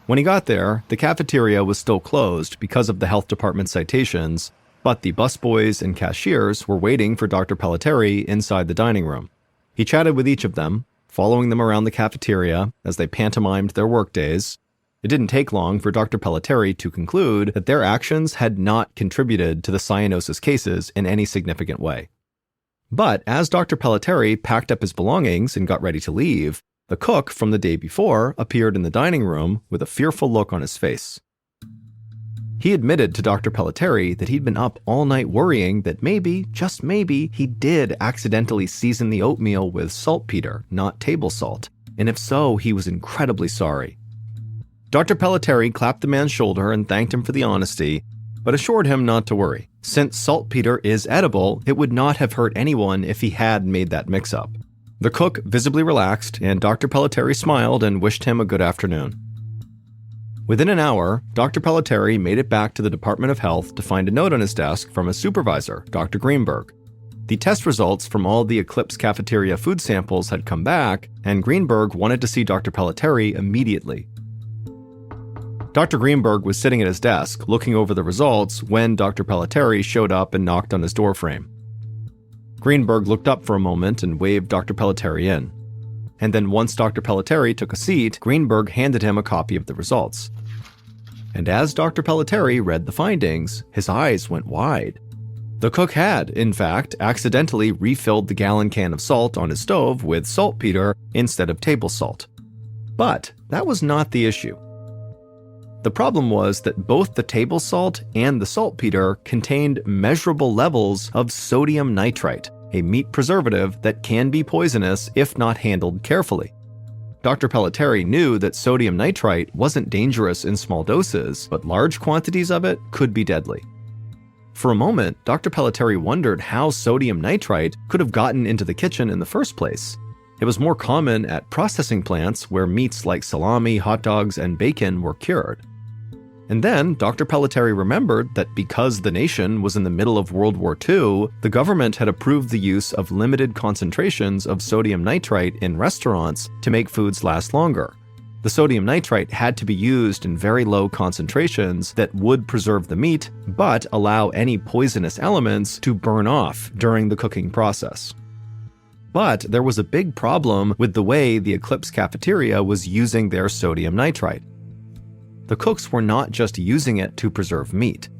When he got there, the cafeteria was still closed because of the health department citations, but the busboys and cashiers were waiting for Dr. Pelletieri inside the dining room. He chatted with each of them, following them around the cafeteria as they pantomimed their workdays. It didn't take long for Dr. Pelletieri to conclude that their actions had not contributed to the cyanosis cases in any significant way. But as Dr. Pelletieri packed up his belongings and got ready to leave, the cook from the day before appeared in the dining room with a fearful look on his face. He admitted to Dr. Pelletieri that he'd been up all night worrying that maybe, just maybe, he did accidentally season the oatmeal with saltpeter, not table salt, and if so, he was incredibly sorry. Dr. Pelletieri clapped the man's shoulder and thanked him for the honesty, but assured him not to worry. Since saltpeter is edible, it would not have hurt anyone if he had made that mix-up. The cook visibly relaxed, and Dr. Pelletieri smiled and wished him a good afternoon. Within an hour, Dr. Pelletieri made it back to the Department of Health to find a note on his desk from his supervisor, Dr. Greenberg. The test results from all the Eclipse cafeteria food samples had come back, and Greenberg wanted to see Dr. Pelletieri immediately. Dr. Greenberg was sitting at his desk, looking over the results, when Dr. Pelletieri showed up and knocked on his doorframe. Greenberg looked up for a moment and waved Dr. Pelletieri in. And then once Dr. Pelletieri took a seat, Greenberg handed him a copy of the results. And as Dr. Pelletieri read the findings, his eyes went wide. The cook had, in fact, accidentally refilled the gallon can of salt on his stove with saltpeter instead of table salt. But that was not the issue. The problem was that both the table salt and the saltpeter contained measurable levels of sodium nitrite, a meat preservative that can be poisonous if not handled carefully. Dr. Pelletieri knew that sodium nitrite wasn't dangerous in small doses, but large quantities of it could be deadly. For a moment, Dr. Pelletieri wondered how sodium nitrite could have gotten into the kitchen in the first place. It was more common at processing plants where meats like salami, hot dogs, and bacon were cured. And then Dr. Pelletieri remembered that because the nation was in the middle of World War II, the government had approved the use of limited concentrations of sodium nitrite in restaurants to make foods last longer. The sodium nitrite had to be used in very low concentrations that would preserve the meat, but allow any poisonous elements to burn off during the cooking process. But there was a big problem with the way the Eclipse cafeteria was using their sodium nitrite. The cooks were not just using it to preserve meat.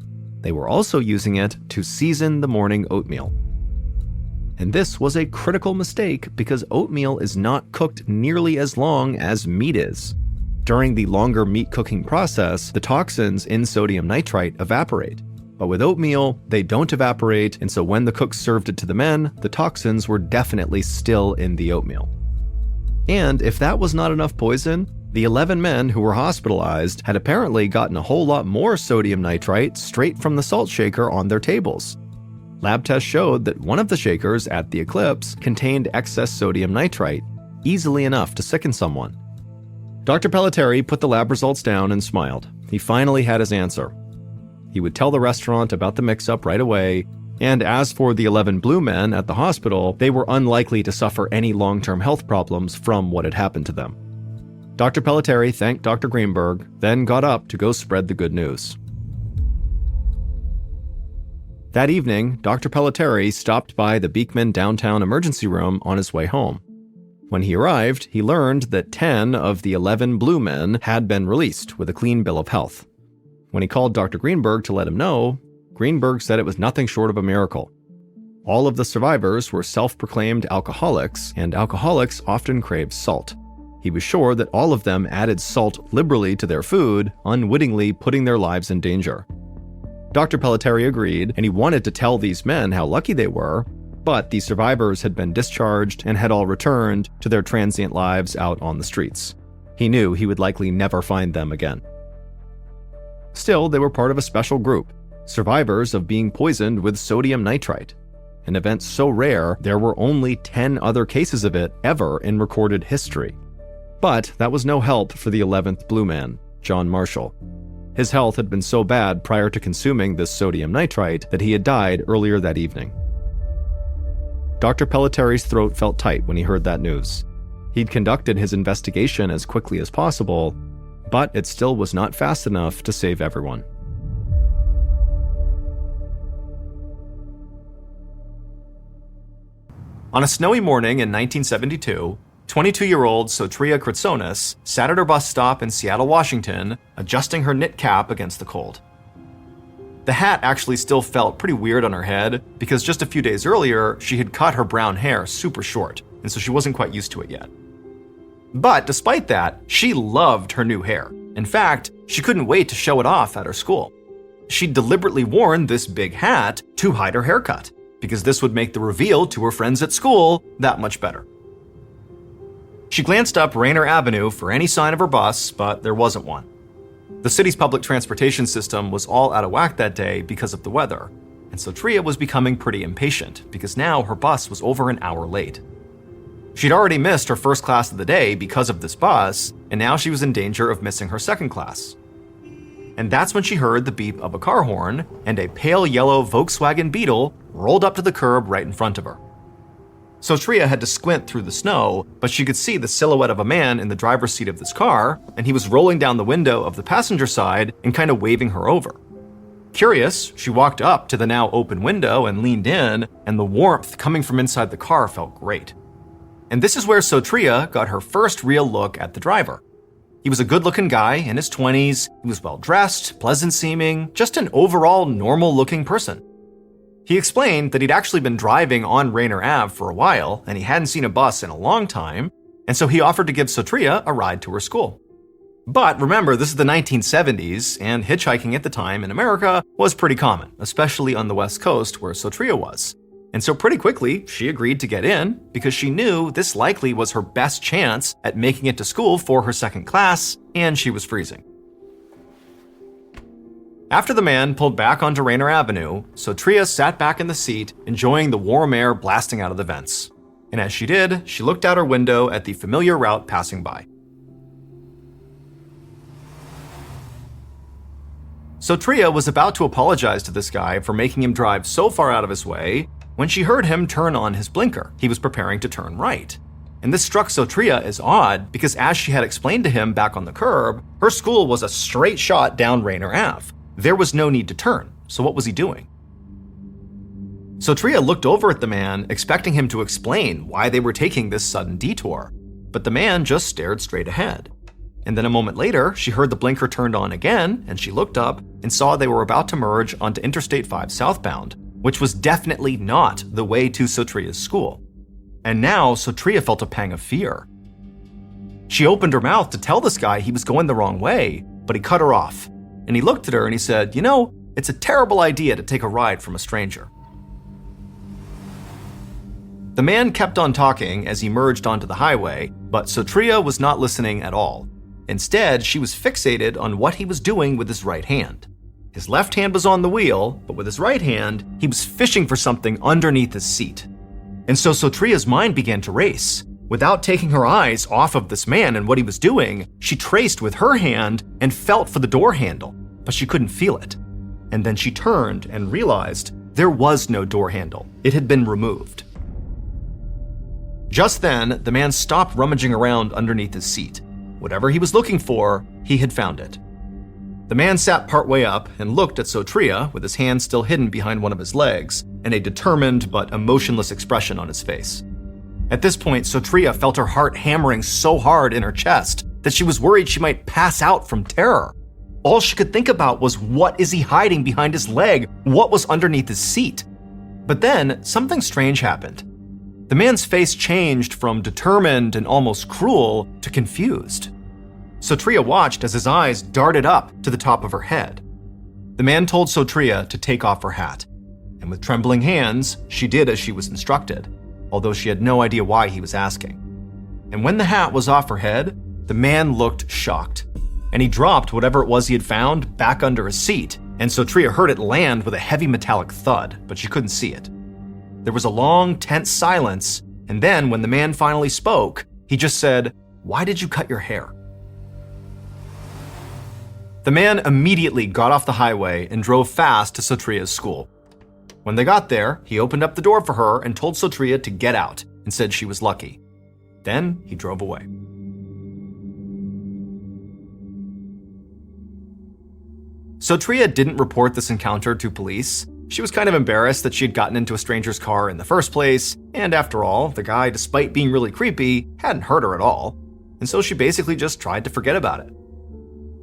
They were also using it to season the morning oatmeal. And this was a critical mistake because oatmeal is not cooked nearly as long as meat is. During the longer meat cooking process, the toxins in sodium nitrite evaporate. But with oatmeal, they don't evaporate, and so when the cooks served it to the men, the toxins were definitely still in the oatmeal. And if that was not enough poison, the 11 men who were hospitalized had apparently gotten a whole lot more sodium nitrite straight from the salt shaker on their tables. Lab tests showed that one of the shakers at the Eclipse contained excess sodium nitrite, easily enough to sicken someone. Dr. Pelletieri put the lab results down and smiled. He finally had his answer. He would tell the restaurant about the mix-up right away, and as for the 11 blue men at the hospital, they were unlikely to suffer any long-term health problems from what had happened to them. Dr. Pelletieri thanked Dr. Greenberg, then got up to go spread the good news. That evening, Dr. Pelletieri stopped by the Beekman downtown emergency room on his way home. When he arrived, he learned that 10 of the 11 blue men had been released with a clean bill of health. When he called Dr. Greenberg to let him know, Greenberg said it was nothing short of a miracle. All of the survivors were self-proclaimed alcoholics, and alcoholics often crave salt. He was sure that all of them added salt liberally to their food, unwittingly putting their lives in danger. Dr. Pelletieri agreed, and he wanted to tell these men how lucky they were, but the survivors had been discharged and had all returned to their transient lives out on the streets. He knew he would likely never find them again. Still, they were part of a special group, survivors of being poisoned with sodium nitrite, an event so rare there were only 10 other cases of it ever in recorded history. But that was no help for the 11th blue man, John Marshall. His health had been so bad prior to consuming this sodium nitrite that he had died earlier that evening. Dr. Pelletieri's throat felt tight when he heard that news. He'd conducted his investigation as quickly as possible, but it still was not fast enough to save everyone. On a snowy morning in 1972, 22-year-old Sotria Kritsonis sat at her bus stop in Seattle, Washington, adjusting her knit cap against the cold. The hat actually still felt pretty weird on her head because just a few days earlier, she had cut her brown hair super short, and so she wasn't quite used to it yet. But despite that, she loved her new hair. In fact, she couldn't wait to show it off at her school. She'd deliberately worn this big hat to hide her haircut, because this would make the reveal to her friends at school that much better. She glanced up Rainer Avenue for any sign of her bus, but there wasn't one. The city's public transportation system was all out of whack that day because of the weather, and Sotria was becoming pretty impatient because now her bus was over an hour late. She'd already missed her first class of the day because of this bus, and now she was in danger of missing her second class. And that's when she heard the beep of a car horn, and a pale yellow Volkswagen Beetle rolled up to the curb right in front of her. Sotria had to squint through the snow, but she could see the silhouette of a man in the driver's seat of this car, and he was rolling down the window of the passenger side and kind of waving her over. Curious, she walked up to the now open window and leaned in, and the warmth coming from inside the car felt great. And this is where Sotria got her first real look at the driver. He was a good-looking guy in his 20s, he was well-dressed, pleasant-seeming, just an overall normal-looking person. He explained that he'd actually been driving on Rainer Ave for a while, and he hadn't seen a bus in a long time, and so he offered to give Sotria a ride to her school. But remember, this is the 1970s, and hitchhiking at the time in America was pretty common, especially on the West Coast where Sotria was. And so pretty quickly, she agreed to get in because she knew this likely was her best chance at making it to school for her second class, and she was freezing. After the man pulled back onto Rainer Avenue, Sotria sat back in the seat, enjoying the warm air blasting out of the vents. And as she did, she looked out her window at the familiar route passing by. Sotria was about to apologize to this guy for making him drive so far out of his way when she heard him turn on his blinker. He was preparing to turn right. And this struck Sotria as odd because as she had explained to him back on the curb, her school was a straight shot down Rainer Ave. There was no need to turn, so what was he doing? Sotria looked over at the man, expecting him to explain why they were taking this sudden detour, but the man just stared straight ahead. And then a moment later, she heard the blinker turned on again, and she looked up, and saw they were about to merge onto Interstate 5 southbound, which was definitely not the way to Sotria's school. And now Sotria felt a pang of fear. She opened her mouth to tell this guy he was going the wrong way, but he cut her off. And he looked at her and he said, "You know, it's a terrible idea to take a ride from a stranger." The man kept on talking as he merged onto the highway, but Sotria was not listening at all. Instead, she was fixated on what he was doing with his right hand. His left hand was on the wheel, but with his right hand, he was fishing for something underneath his seat. And so Sotria's mind began to race. Without taking her eyes off of this man and what he was doing, she traced with her hand and felt for the door handle, but she couldn't feel it. And then she turned and realized there was no door handle. It had been removed. Just then, the man stopped rummaging around underneath his seat. Whatever he was looking for, he had found it. The man sat partway up and looked at Sotria with his hand still hidden behind one of his legs and a determined but emotionless expression on his face. At this point, Sotria felt her heart hammering so hard in her chest that she was worried she might pass out from terror. All she could think about was, what is he hiding behind his leg? What was underneath his seat? But then something strange happened. The man's face changed from determined and almost cruel to confused. Sotria watched as his eyes darted up to the top of her head. The man told Sotria to take off her hat, and with trembling hands, she did as she was instructed, although she had no idea why he was asking. And when the hat was off her head, the man looked shocked, and he dropped whatever it was he had found back under his seat, and Sotria heard it land with a heavy metallic thud, but she couldn't see it. There was a long, tense silence, and then when the man finally spoke, he just said, "Why did you cut your hair?" The man immediately got off the highway and drove fast to Sotria's school. When they got there, he opened up the door for her and told Sotria to get out and said she was lucky. Then he drove away. Sotria didn't report this encounter to police. She was kind of embarrassed that she had gotten into a stranger's car in the first place, and after all, the guy, despite being really creepy, hadn't hurt her at all, and so she basically just tried to forget about it.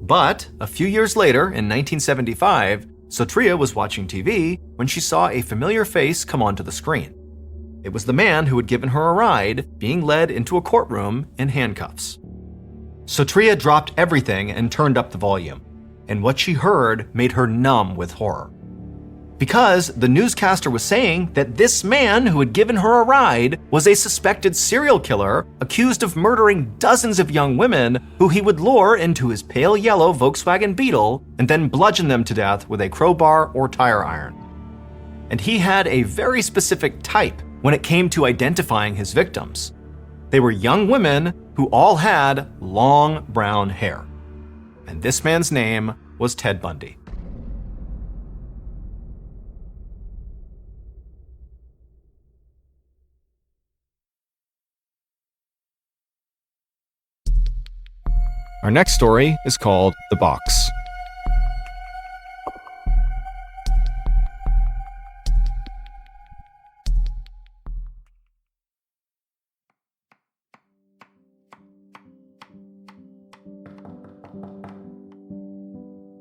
But a few years later, in 1975, Sotria was watching TV when she saw a familiar face come onto the screen. It was the man who had given her a ride, being led into a courtroom in handcuffs. Sotria dropped everything and turned up the volume, and what she heard made her numb with horror. Because the newscaster was saying that this man who had given her a ride was a suspected serial killer accused of murdering dozens of young women who he would lure into his pale yellow Volkswagen Beetle and then bludgeon them to death with a crowbar or tire iron. And he had a very specific type when it came to identifying his victims. They were young women who all had long brown hair. And this man's name was Ted Bundy. Our next story is called The Box.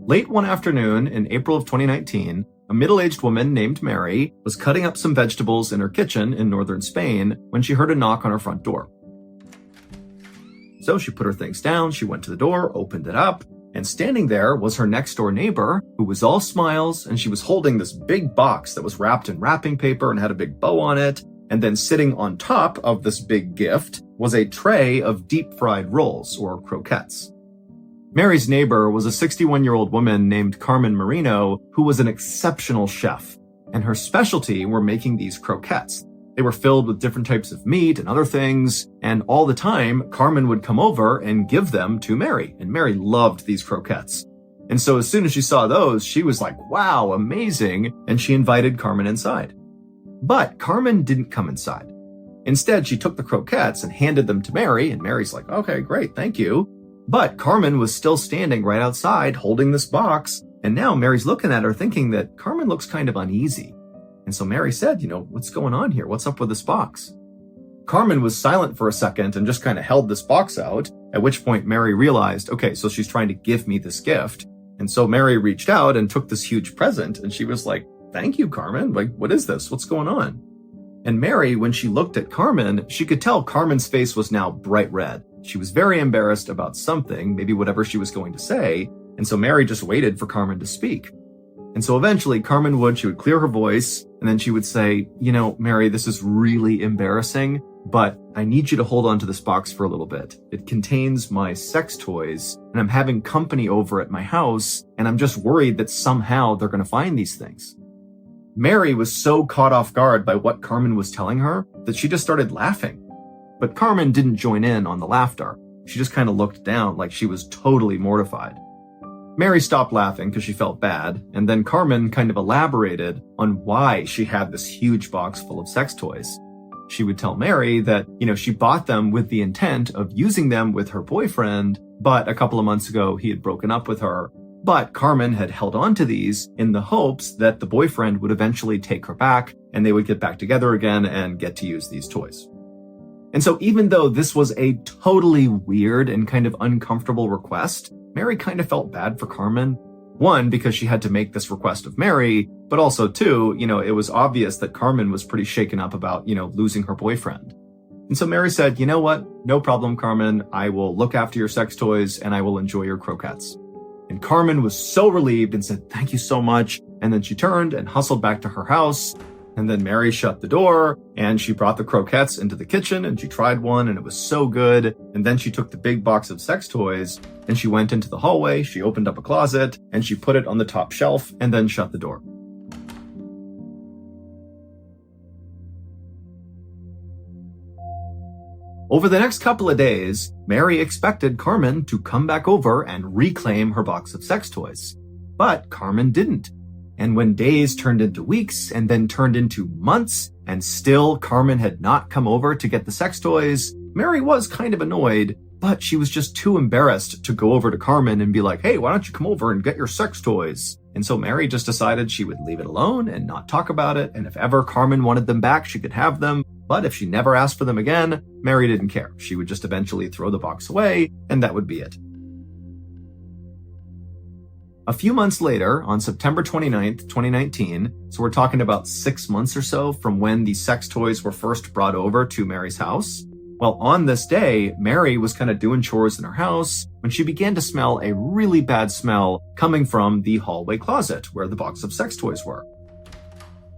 Late one afternoon in April of 2019, a middle-aged woman named Mary was cutting up some vegetables in her kitchen in northern Spain when she heard a knock on her front door. So she put her things down, she went to the door, opened it up, and standing there was her next-door neighbor, who was all smiles, and she was holding this big box that was wrapped in wrapping paper and had a big bow on it, and then sitting on top of this big gift was a tray of deep-fried rolls, or croquettes. Mary's neighbor was a 61-year-old woman named Carmen Marino, who was an exceptional chef, and her specialty were making these croquettes. They were filled with different types of meat and other things, and all the time, Carmen would come over and give them to Mary, and Mary loved these croquettes. And so as soon as she saw those, she was like, wow, amazing, and she invited Carmen inside. But Carmen didn't come inside. Instead, she took the croquettes and handed them to Mary, and Mary's like, okay, great, thank you. But Carmen was still standing right outside holding this box, and now Mary's looking at her thinking that Carmen looks kind of uneasy. And so Mary said, what's going on here? What's up with this box? Carmen was silent for a second and just kind of held this box out, at which point Mary realized, okay, so she's trying to give me this gift. And so Mary reached out and took this huge present, and she was like, "Thank you, Carmen. Like, what is this? What's going on?" And Mary, when she looked at Carmen, she could tell Carmen's face was now bright red. She was very embarrassed about something, maybe whatever she was going to say, and so Mary just waited for Carmen to speak. And so eventually she would clear her voice, and then she would say, "Mary, this is really embarrassing, but I need you to hold on to this box for a little bit. It contains my sex toys, and I'm having company over at my house, and I'm just worried that somehow they're going to find these things." Mary was so caught off guard by what Carmen was telling her that she just started laughing. But Carmen didn't join in on the laughter. She just kind of looked down like she was totally mortified. Mary stopped laughing because she felt bad, and then Carmen kind of elaborated on why she had this huge box full of sex toys. She would tell Mary that, she bought them with the intent of using them with her boyfriend, but a couple of months ago he had broken up with her. But Carmen had held on to these in the hopes that the boyfriend would eventually take her back and they would get back together again and get to use these toys. And so even though this was a totally weird and kind of uncomfortable request, Mary kind of felt bad for Carmen. One, because she had to make this request of Mary, but also two, it was obvious that Carmen was pretty shaken up about, losing her boyfriend. And so Mary said, "You know what? No problem, Carmen. I will look after your sex toys and I will enjoy your croquettes." And Carmen was so relieved and said, "Thank you so much." And then she turned and hustled back to her house. And then Mary shut the door and she brought the croquettes into the kitchen and she tried one and it was so good. And then she took the big box of sex toys and she went into the hallway. She opened up a closet and she put it on the top shelf and then shut the door. Over the next couple of days, Mary expected Carmen to come back over and reclaim her box of sex toys. But Carmen didn't. And when days turned into weeks and then turned into months, and still Carmen had not come over to get the sex toys, Mary was kind of annoyed, but she was just too embarrassed to go over to Carmen and be like, "Hey, why don't you come over and get your sex toys?" And so Mary just decided she would leave it alone and not talk about it, and if ever Carmen wanted them back, she could have them. But if she never asked for them again, Mary didn't care. She would just eventually throw the box away, and that would be it. A few months later, on September 29th, 2019, so we're talking about 6 months or so from when the sex toys were first brought over to Mary's house. Well, on this day, Mary was kind of doing chores in her house when she began to smell a really bad smell coming from the hallway closet where the box of sex toys were.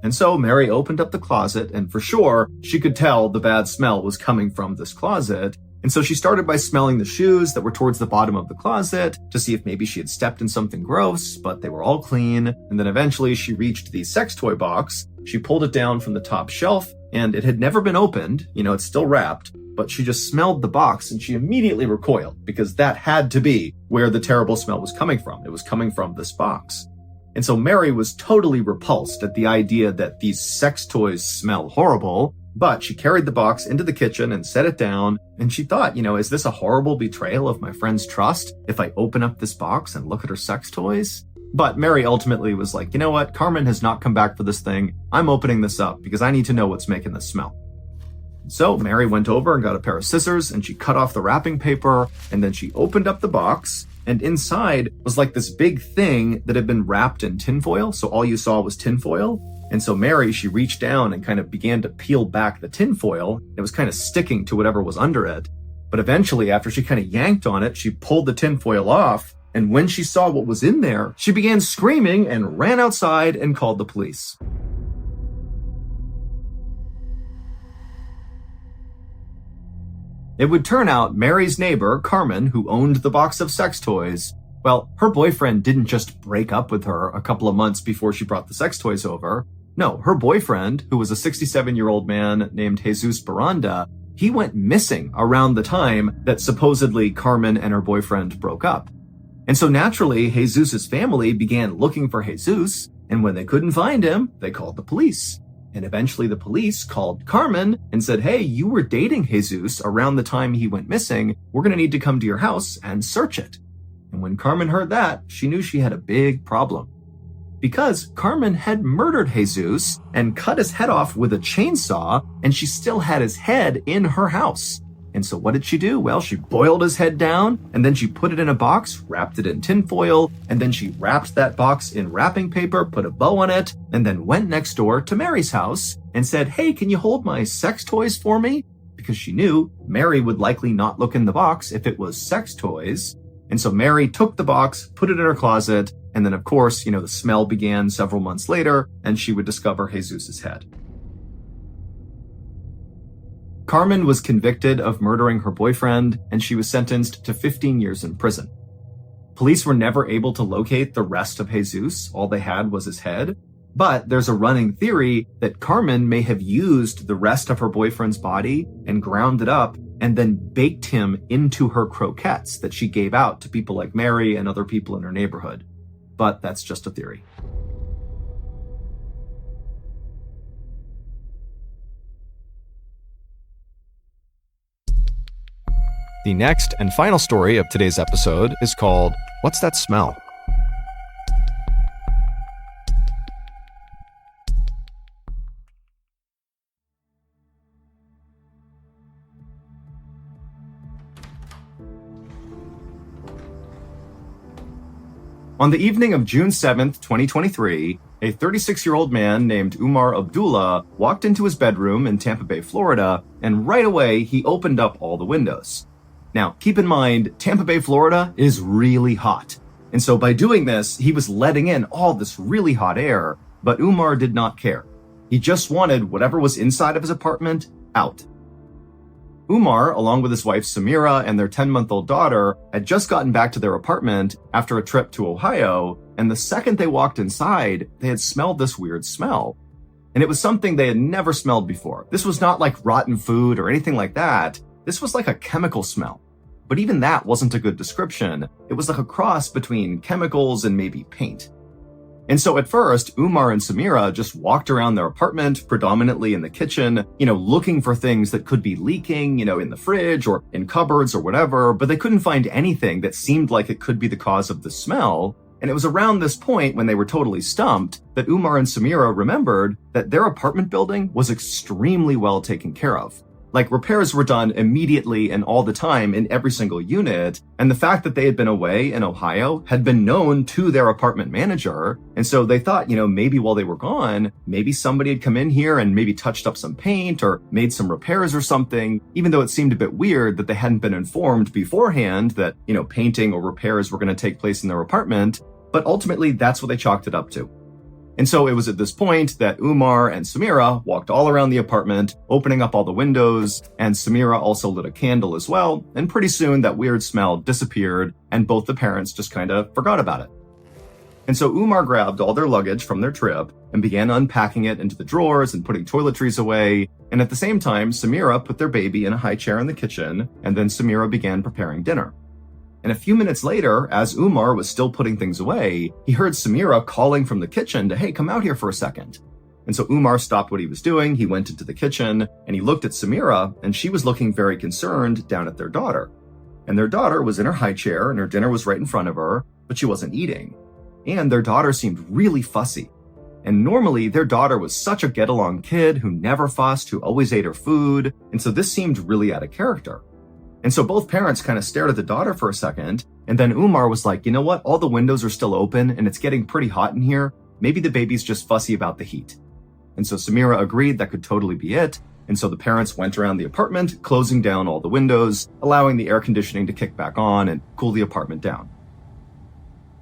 And so Mary opened up the closet, and for sure, she could tell the bad smell was coming from this closet. And so she started by smelling the shoes that were towards the bottom of the closet to see if maybe she had stepped in something gross, but they were all clean. And then eventually she reached the sex toy box. She pulled it down from the top shelf, and it had never been opened. It's still wrapped, but she just smelled the box and she immediately recoiled because that had to be where the terrible smell was coming from. It was coming from this box. And so Mary was totally repulsed at the idea that these sex toys smell horrible, but she carried the box into the kitchen and set it down, and she thought, is this a horrible betrayal of my friend's trust if I open up this box and look at her sex toys? But Mary ultimately was like, "You know what? Carmen has not come back for this thing. I'm opening this up because I need to know what's making this smell." So Mary went over and got a pair of scissors and she cut off the wrapping paper, and then she opened up the box. And inside was like this big thing that had been wrapped in tinfoil. So all you saw was tinfoil. And so Mary, she reached down and kind of began to peel back the tinfoil. It was kind of sticking to whatever was under it. But eventually, after she kind of yanked on it, she pulled the tinfoil off. And when she saw what was in there, she began screaming and ran outside and called the police. It would turn out Mary's neighbor, Carmen, who owned the box of sex toys, well, her boyfriend didn't just break up with her a couple of months before she brought the sex toys over. No, her boyfriend, who was a 67-year-old man named Jesus Baranda, he went missing around the time that supposedly Carmen and her boyfriend broke up. And so naturally, Jesus's family began looking for Jesus, and when they couldn't find him, they called the police. And eventually the police called Carmen and said, "Hey, you were dating Jesus around the time he went missing. We're going to need to come to your house and search it." And when Carmen heard that, she knew she had a big problem. Because Carmen had murdered Jesus and cut his head off with a chainsaw, and she still had his head in her house. And so what did she do? Well, she boiled his head down, and then she put it in a box, wrapped it in tinfoil, and then she wrapped that box in wrapping paper, put a bow on it, and then went next door to Mary's house and said, "Hey, can you hold my sex toys for me?" Because she knew Mary would likely not look in the box if it was sex toys. And so Mary took the box, put it in her closet, and then of course, the smell began several months later, and she would discover Jesus's head. Carmen was convicted of murdering her boyfriend, and she was sentenced to 15 years in prison. Police were never able to locate the rest of Jesus. All they had was his head. But there's a running theory that Carmen may have used the rest of her boyfriend's body and ground it up and then baked him into her croquettes that she gave out to people like Mary and other people in her neighborhood. But that's just a theory. The next and final story of today's episode is called What's That Smell? On the evening of June 7th, 2023, a 36-year-old man named Umar Abdullah walked into his bedroom in Tampa Bay, Florida, and right away he opened up all the windows. Now, keep in mind, Tampa Bay, Florida is really hot. And so by doing this, he was letting in all this really hot air, but Umar did not care. He just wanted whatever was inside of his apartment out. Umar, along with his wife Samira and their 10-month-old daughter, had just gotten back to their apartment after a trip to Ohio, and the second they walked inside, they had smelled this weird smell. And it was something they had never smelled before. This was not like rotten food or anything like that. This was like a chemical smell. But even that wasn't a good description. It was like a cross between chemicals and maybe paint. And so at first, Umar and Samira just walked around their apartment, predominantly in the kitchen, looking for things that could be leaking, in the fridge or in cupboards or whatever, but they couldn't find anything that seemed like it could be the cause of the smell. And it was around this point when they were totally stumped that Umar and Samira remembered that their apartment building was extremely well taken care of. Like, repairs were done immediately and all the time in every single unit, and the fact that they had been away in Ohio had been known to their apartment manager, and so they thought, maybe while they were gone, maybe somebody had come in here and maybe touched up some paint or made some repairs or something, even though it seemed a bit weird that they hadn't been informed beforehand that, painting or repairs were going to take place in their apartment, but ultimately that's what they chalked it up to. And so it was at this point that Umar and Samira walked all around the apartment, opening up all the windows, and Samira also lit a candle as well, and pretty soon that weird smell disappeared, and both the parents just kind of forgot about it. And so Umar grabbed all their luggage from their trip and began unpacking it into the drawers and putting toiletries away, and at the same time, Samira put their baby in a high chair in the kitchen, and then Samira began preparing dinner. And a few minutes later, as Umar was still putting things away, he heard Samira calling from the kitchen to, "Hey, come out here for a second." And so Umar stopped what he was doing, he went into the kitchen, and he looked at Samira, and she was looking very concerned down at their daughter. And their daughter was in her high chair, and her dinner was right in front of her, but she wasn't eating. And their daughter seemed really fussy. And normally, their daughter was such a get-along kid who never fussed, who always ate her food, and so this seemed really out of character. And so both parents kind of stared at the daughter for a second, and then Umar was like, "You know what? All the windows are still open, and it's getting pretty hot in here. Maybe the baby's just fussy about the heat." And so Samira agreed that could totally be it, and so the parents went around the apartment, closing down all the windows, allowing the air conditioning to kick back on and cool the apartment down.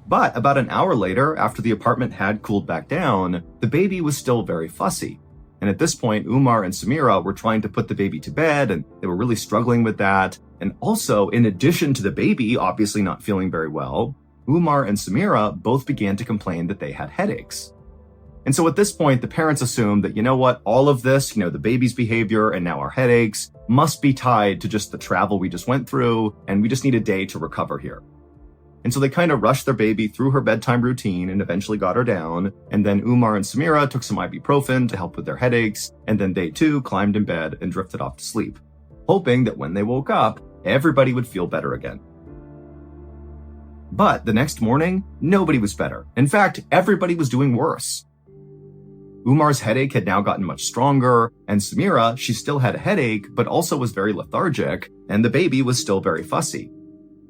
But about an hour later, after the apartment had cooled back down, the baby was still very fussy. And at this point, Umar and Samira were trying to put the baby to bed, and they were really struggling with that. And also, in addition to the baby obviously not feeling very well, Umar and Samira both began to complain that they had headaches. And so at this point, the parents assumed that, all of this, the baby's behavior and now our headaches must be tied to just the travel we just went through, and we just need a day to recover here. And so they kind of rushed their baby through her bedtime routine and eventually got her down. And then Umar and Samira took some ibuprofen to help with their headaches. And then they too climbed in bed and drifted off to sleep, hoping that when they woke up, everybody would feel better again. But the next morning, nobody was better. In fact, everybody was doing worse. Umar's headache had now gotten much stronger, and Samira, she still had a headache, but also was very lethargic, and the baby was still very fussy.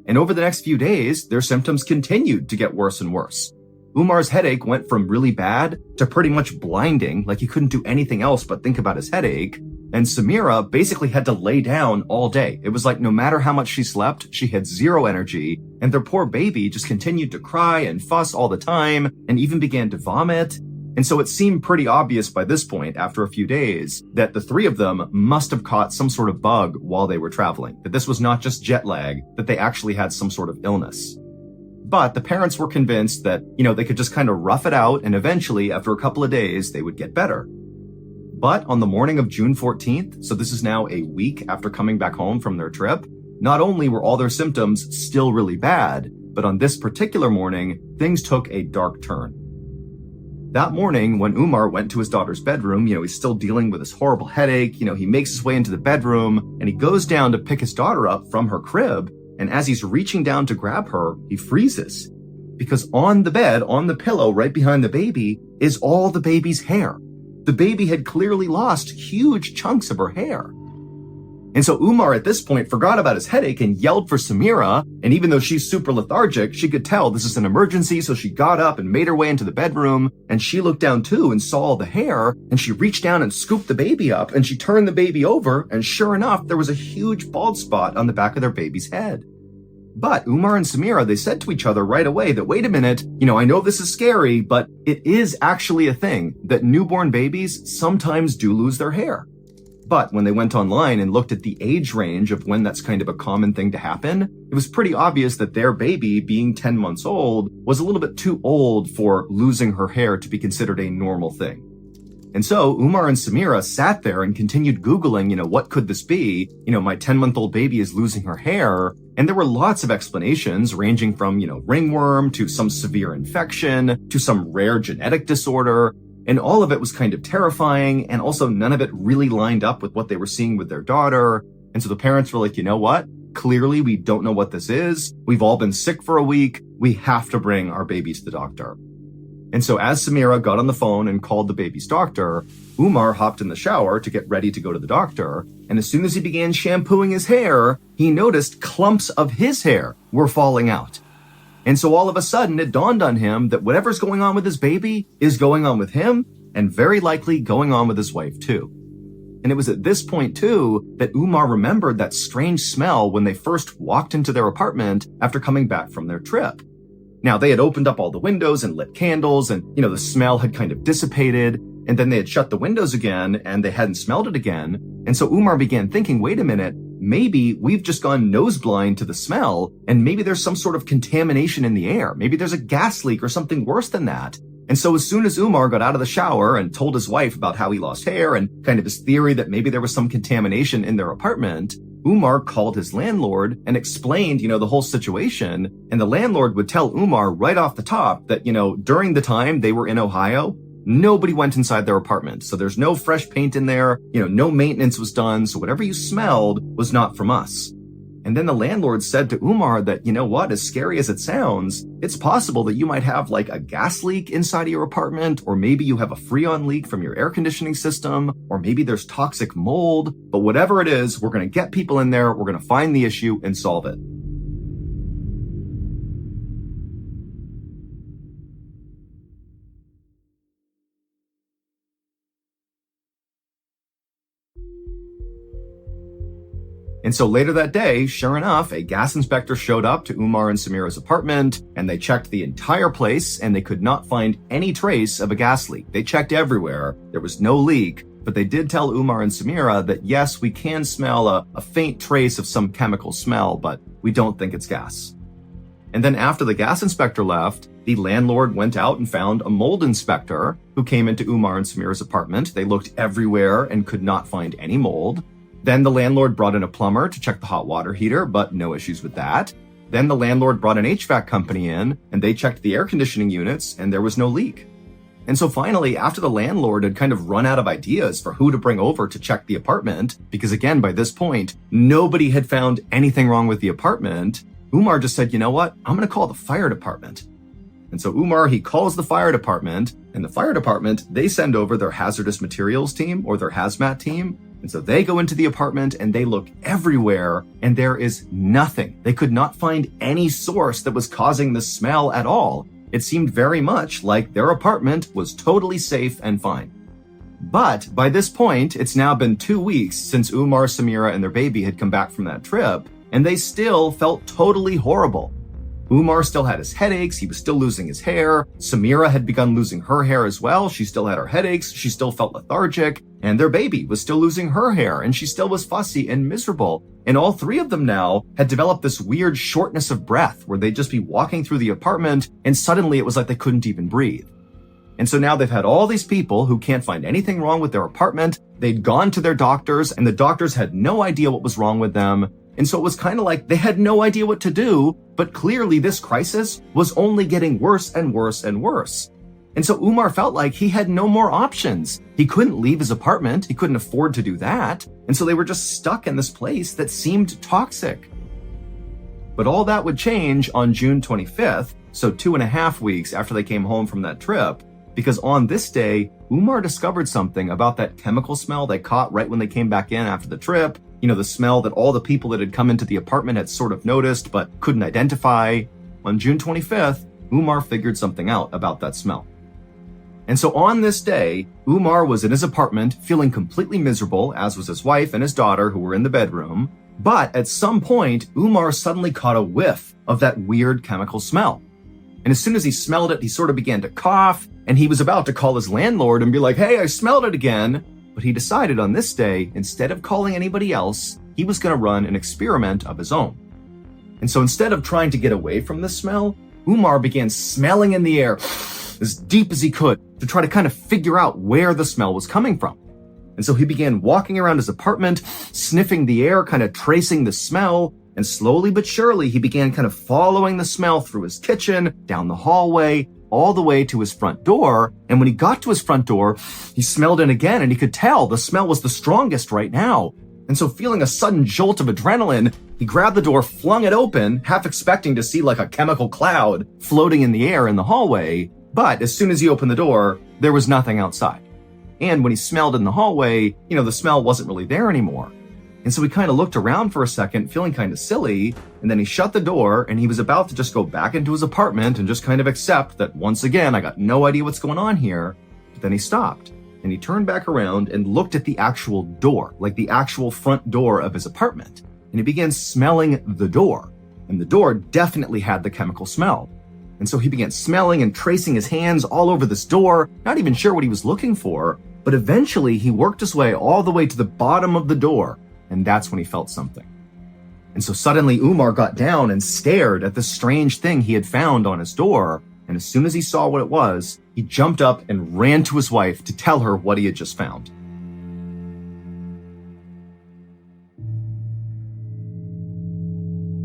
And over the next few days, their symptoms continued to get worse and worse. Umar's headache went from really bad to pretty much blinding, like he couldn't do anything else but think about his headache. And Samira basically had to lay down all day. It was like no matter how much she slept, she had zero energy, and their poor baby just continued to cry and fuss all the time, and even began to vomit. And so it seemed pretty obvious by this point, after a few days, that the three of them must have caught some sort of bug while they were traveling, that this was not just jet lag, that they actually had some sort of illness. But the parents were convinced that, they could just kind of rough it out, and eventually, after a couple of days, they would get better. But on the morning of June 14th, so this is now a week after coming back home from their trip, not only were all their symptoms still really bad, but on this particular morning, things took a dark turn. That morning, when Umar went to his daughter's bedroom, he's still dealing with this horrible headache, he makes his way into the bedroom, and he goes down to pick his daughter up from her crib, and as he's reaching down to grab her, he freezes. Because on the bed, on the pillow right behind the baby, is all the baby's hair. The baby had clearly lost huge chunks of her hair. And so Umar at this point forgot about his headache and yelled for Samira, and even though she's super lethargic, she could tell this is an emergency, so she got up and made her way into the bedroom, and she looked down too and saw all the hair, and she reached down and scooped the baby up, and she turned the baby over, and sure enough, there was a huge bald spot on the back of their baby's head. But Umar and Samira, they said to each other right away that, wait a minute, I know this is scary, but it is actually a thing that newborn babies sometimes do lose their hair. But when they went online and looked at the age range of when that's kind of a common thing to happen, it was pretty obvious that their baby, being 10 months old, was a little bit too old for losing her hair to be considered a normal thing. And so Umar and Samira sat there and continued Googling, what could this be? My 10-month-old baby is losing her hair. And there were lots of explanations ranging from, ringworm to some severe infection to some rare genetic disorder. And all of it was kind of terrifying. And also none of it really lined up with what they were seeing with their daughter. And so the parents were like, you know what? Clearly, we don't know what this is. We've all been sick for a week. We have to bring our baby to the doctor. And so as Samira got on the phone and called the baby's doctor, Umar hopped in the shower to get ready to go to the doctor. And as soon as he began shampooing his hair, he noticed clumps of his hair were falling out. And so all of a sudden, it dawned on him that whatever's going on with his baby is going on with him, and very likely going on with his wife too. And it was at this point too that Umar remembered that strange smell when they first walked into their apartment after coming back from their trip. Now, they had opened up all the windows and lit candles, and, the smell had kind of dissipated, and then they had shut the windows again, and they hadn't smelled it again. And so Umar began thinking, wait a minute, maybe we've just gone nose blind to the smell, and maybe there's some sort of contamination in the air. Maybe there's a gas leak or something worse than that. And so as soon as Umar got out of the shower and told his wife about how he lost hair and kind of his theory that maybe there was some contamination in their apartment, Umar called his landlord and explained, the whole situation. And the landlord would tell Umar right off the top that, during the time they were in Ohio, nobody went inside their apartment. So there's no fresh paint in there, no maintenance was done. So whatever you smelled was not from us. And then the landlord said to Umar that, as scary as it sounds, it's possible that you might have like a gas leak inside of your apartment, or maybe you have a freon leak from your air conditioning system, or maybe there's toxic mold. But whatever it is, we're going to get people in there, we're going to find the issue and solve it. And so later that day, sure enough, a gas inspector showed up to Umar and Samira's apartment, and they checked the entire place, and they could not find any trace of a gas leak. They checked everywhere. There was no leak, but they did tell Umar and Samira that yes, we can smell a faint trace of some chemical smell, but we don't think it's gas. And then after the gas inspector left, the landlord went out and found a mold inspector who came into Umar and Samira's apartment. They looked everywhere and could not find any mold. Then the landlord brought in a plumber to check the hot water heater, but no issues with that. Then the landlord brought an HVAC company in, and they checked the air conditioning units, and there was no leak. And so finally, after the landlord had kind of run out of ideas for who to bring over to check the apartment, because again, by this point, nobody had found anything wrong with the apartment, Umar just said, you know what? I'm going to call the fire department. And so Umar, he calls the fire department, and the fire department, they send over their hazardous materials team or their hazmat team. And so they go into the apartment and they look everywhere, and there is nothing. They could not find any source that was causing the smell at all. It seemed very much like their apartment was totally safe and fine. But by this point, it's now been 2 weeks since Umar, Samira, and their baby had come back from that trip, and they still felt totally horrible. Umar still had his headaches, he was still losing his hair, Samira had begun losing her hair as well, she still had her headaches, she still felt lethargic, and their baby was still losing her hair, and she still was fussy and miserable. And all three of them now had developed this weird shortness of breath, where they'd just be walking through the apartment, and suddenly it was like they couldn't even breathe. And so now they've had all these people who can't find anything wrong with their apartment, they'd gone to their doctors, and the doctors had no idea what was wrong with them. And so it was kind of like they had no idea what to do, but clearly this crisis was only getting worse and worse and worse. And so Umar felt like he had no more options. He couldn't leave his apartment, he couldn't afford to do that, and so they were just stuck in this place that seemed toxic. But all that would change on June 25th, so 2.5 weeks after they came home from that trip, because on this day, Umar discovered something about that chemical smell they caught right when they came back in after the trip. You know, the smell that all the people that had come into the apartment had sort of noticed but couldn't identify. On June 25th, Umar figured something out about that smell. And so on this day, Umar was in his apartment feeling completely miserable, as was his wife and his daughter who were in the bedroom. But at some point, Umar suddenly caught a whiff of that weird chemical smell. And as soon as he smelled it, he sort of began to cough, and he was about to call his landlord and be like, "Hey, I smelled it again." But he decided on this day, instead of calling anybody else, he was going to run an experiment of his own. And so instead of trying to get away from the smell, Umar began smelling in the air as deep as he could to try to kind of figure out where the smell was coming from. And so he began walking around his apartment, sniffing the air, kind of tracing the smell, and slowly but surely he began kind of following the smell through his kitchen, down the hallway, all the way to his front door. And when he got to his front door, he smelled in again, and he could tell the smell was the strongest right now. And so feeling a sudden jolt of adrenaline, he grabbed the door, flung it open, half expecting to see like a chemical cloud floating in the air in the hallway. But as soon as he opened the door, there was nothing outside. And when he smelled in the hallway, the smell wasn't really there anymore. And so he kind of looked around for a second, feeling kind of silly, and then he shut the door, and he was about to just go back into his apartment and just kind of accept that once again, I got no idea what's going on here. But then he stopped, and he turned back around and looked at the actual door, like the actual front door of his apartment. And he began smelling the door, and the door definitely had the chemical smell. And so he began smelling and tracing his hands all over this door, not even sure what he was looking for, but eventually he worked his way all the way to the bottom of the door. And that's when he felt something. And so suddenly Umar got down and stared at the strange thing he had found on his door. And as soon as he saw what it was, he jumped up and ran to his wife to tell her what he had just found.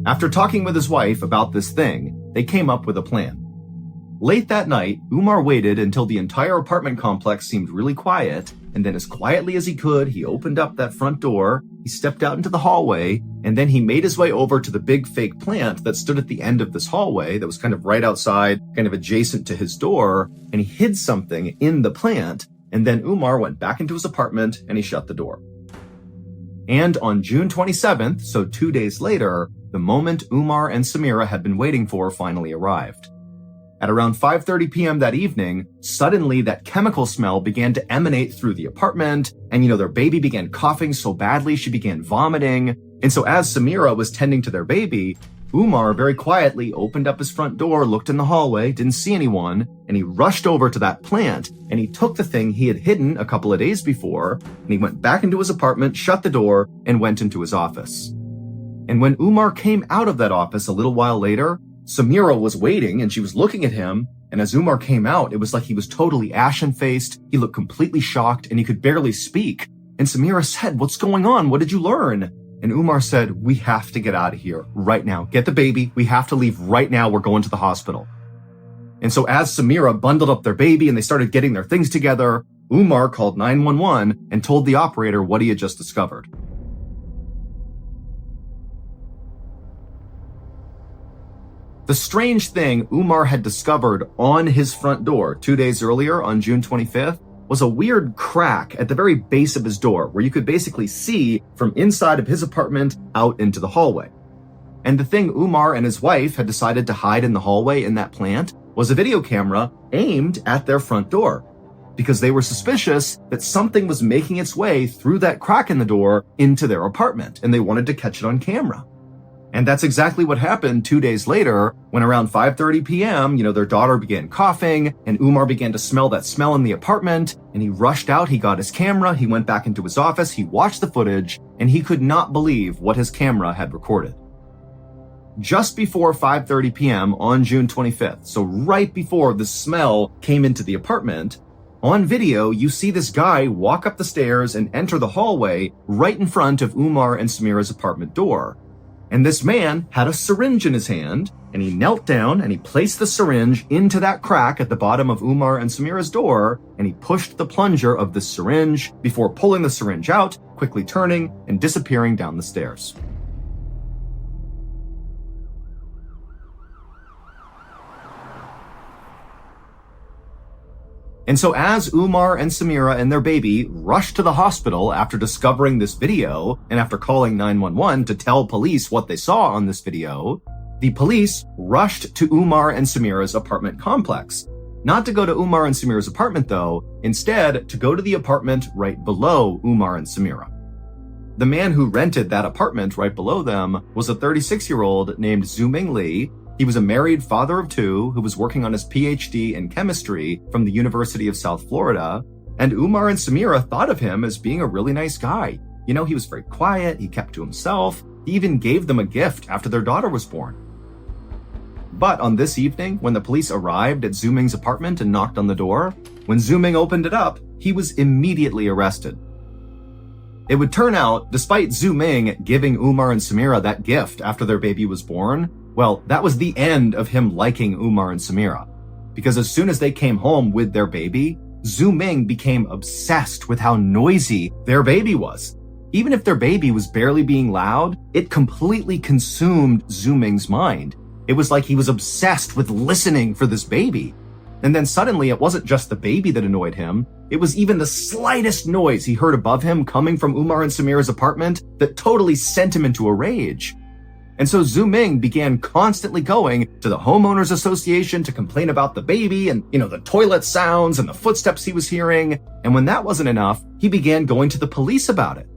After talking with his wife about this thing, they came up with a plan. Late that night, Umar waited until the entire apartment complex seemed really quiet, and then as quietly as he could, he opened up that front door, he stepped out into the hallway, and then he made his way over to the big fake plant that stood at the end of this hallway that was kind of right outside, kind of adjacent to his door, and he hid something in the plant, and then Umar went back into his apartment and he shut the door. And on June 27th, so 2 days later, the moment Umar and Samira had been waiting for finally arrived. At around 5:30 p.m. that evening, suddenly that chemical smell began to emanate through the apartment, and their baby began coughing so badly she began vomiting. And so as Samira was tending to their baby, Umar very quietly opened up his front door, looked in the hallway, didn't see anyone, and he rushed over to that plant, and he took the thing he had hidden a couple of days before, and he went back into his apartment, shut the door, and went into his office. And when Umar came out of that office a little while later, Samira was waiting and she was looking at him, and as Umar came out, it was like he was totally ashen-faced, he looked completely shocked, and he could barely speak. And Samira said, "What's going on? What did you learn?" And Umar said, "We have to get out of here right now. Get the baby. We have to leave right now. We're going to the hospital." And so as Samira bundled up their baby and they started getting their things together, Umar called 911 and told the operator what he had just discovered. The strange thing Umar had discovered on his front door 2 days earlier on June 25th was a weird crack at the very base of his door where you could basically see from inside of his apartment out into the hallway. And the thing Umar and his wife had decided to hide in the hallway in that plant was a video camera aimed at their front door, because they were suspicious that something was making its way through that crack in the door into their apartment, and they wanted to catch it on camera. And that's exactly what happened 2 days later when around 5:30 p.m., their daughter began coughing and Umar began to smell that smell in the apartment, and he rushed out, he got his camera, he went back into his office, he watched the footage, and he could not believe what his camera had recorded. Just before 5:30 p.m. on June 25th, so right before the smell came into the apartment, on video, you see this guy walk up the stairs and enter the hallway right in front of Umar and Samira's apartment door. And this man had a syringe in his hand, and he knelt down and he placed the syringe into that crack at the bottom of Umar and Samira's door, and he pushed the plunger of the syringe before pulling the syringe out, quickly turning and disappearing down the stairs. And so as Umar and Samira and their baby rushed to the hospital after discovering this video and after calling 911 to tell police what they saw on this video, the police rushed to Umar and Samira's apartment complex. Not to go to Umar and Samira's apartment though, instead to go to the apartment right below Umar and Samira. The man who rented that apartment right below them was a 36-year-old named Zuming Lee. He was a married father of two who was working on his PhD in chemistry from the University of South Florida, and Umar and Samira thought of him as being a really nice guy. He was very quiet, he kept to himself, he even gave them a gift after their daughter was born. But on this evening, when the police arrived at Zuming's apartment and knocked on the door, when Zuming opened it up, he was immediately arrested. It would turn out, despite Zuming giving Umar and Samira that gift after their baby was born, well, that was the end of him liking Umar and Samira. Because as soon as they came home with their baby, Zuming became obsessed with how noisy their baby was. Even if their baby was barely being loud, it completely consumed Zuming's mind. It was like he was obsessed with listening for this baby. And then suddenly it wasn't just the baby that annoyed him, it was even the slightest noise he heard above him coming from Umar and Samira's apartment that totally sent him into a rage. And so Zuming began constantly going to the homeowners association to complain about the baby and, the toilet sounds and the footsteps he was hearing. And when that wasn't enough, he began going to the police about it.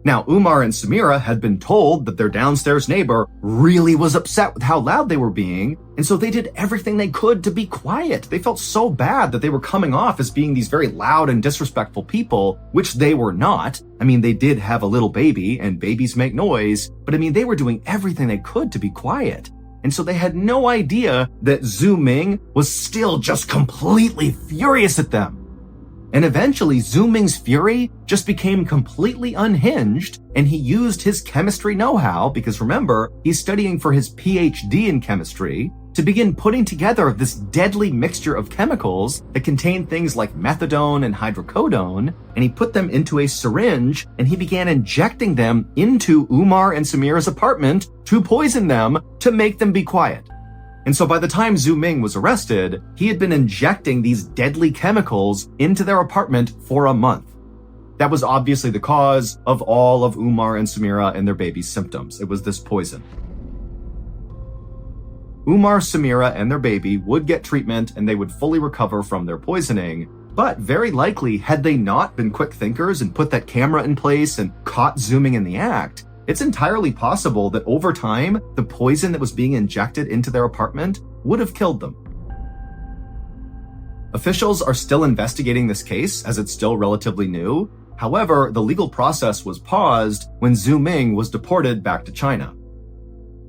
Now, Umar and Samira had been told that their downstairs neighbor really was upset with how loud they were being, and so they did everything they could to be quiet. They felt so bad that they were coming off as being these very loud and disrespectful people, which they were not. They did have a little baby, and babies make noise, but they were doing everything they could to be quiet. And so they had no idea that Zuming was still just completely furious at them. And eventually, Zuming's fury just became completely unhinged, and he used his chemistry know-how, because remember, he's studying for his PhD in chemistry, to begin putting together this deadly mixture of chemicals that contain things like methadone and hydrocodone, and he put them into a syringe, and he began injecting them into Umar and Samira's apartment to poison them to make them be quiet. And so by the time Zuming was arrested, he had been injecting these deadly chemicals into their apartment for a month. That was obviously the cause of all of Umar and Samira and their baby's symptoms. It was this poison. Umar, Samira, and their baby would get treatment and they would fully recover from their poisoning. But very likely, had they not been quick thinkers and put that camera in place and caught Zuming in the act, it's entirely possible that over time, the poison that was being injected into their apartment would have killed them. Officials are still investigating this case as it's still relatively new. However, the legal process was paused when Zuming was deported back to China.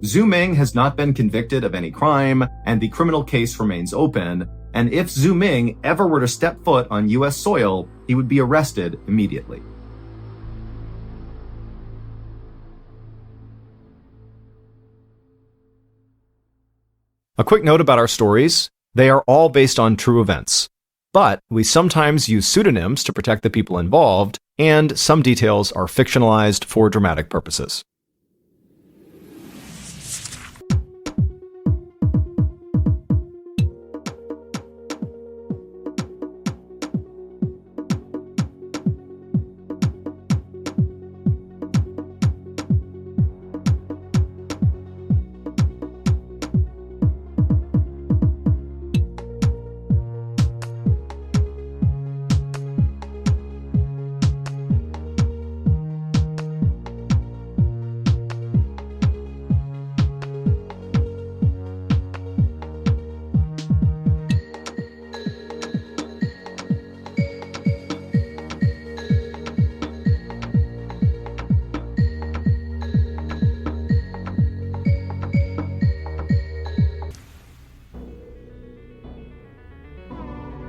Zuming has not been convicted of any crime, and the criminal case remains open, and if Zuming ever were to step foot on US soil, he would be arrested immediately. A quick note about our stories. They are all based on true events, but we sometimes use pseudonyms to protect the people involved, and some details are fictionalized for dramatic purposes.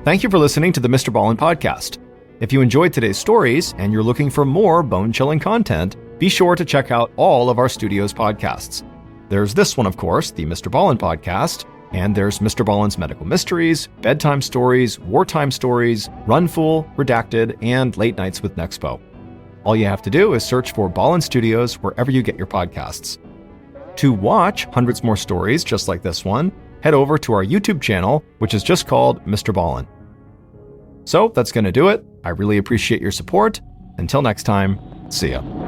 Thank you for listening to the Mr. Ballin podcast. If you enjoyed today's stories and you're looking for more bone-chilling content, be sure to check out all of our studio's podcasts. There's this one, of course, the Mr. Ballin podcast, and there's Mr. Ballen's Medical Mysteries, Bedtime Stories, Wartime Stories, Run Fool, Redacted, and Late Nights with Nexpo. All you have to do is search for Ballin Studios wherever you get your podcasts. To watch hundreds more stories just like this one, head over to our YouTube channel, which is just called Mr. Ballin. So that's going to do it. I really appreciate your support. Until next time, see ya.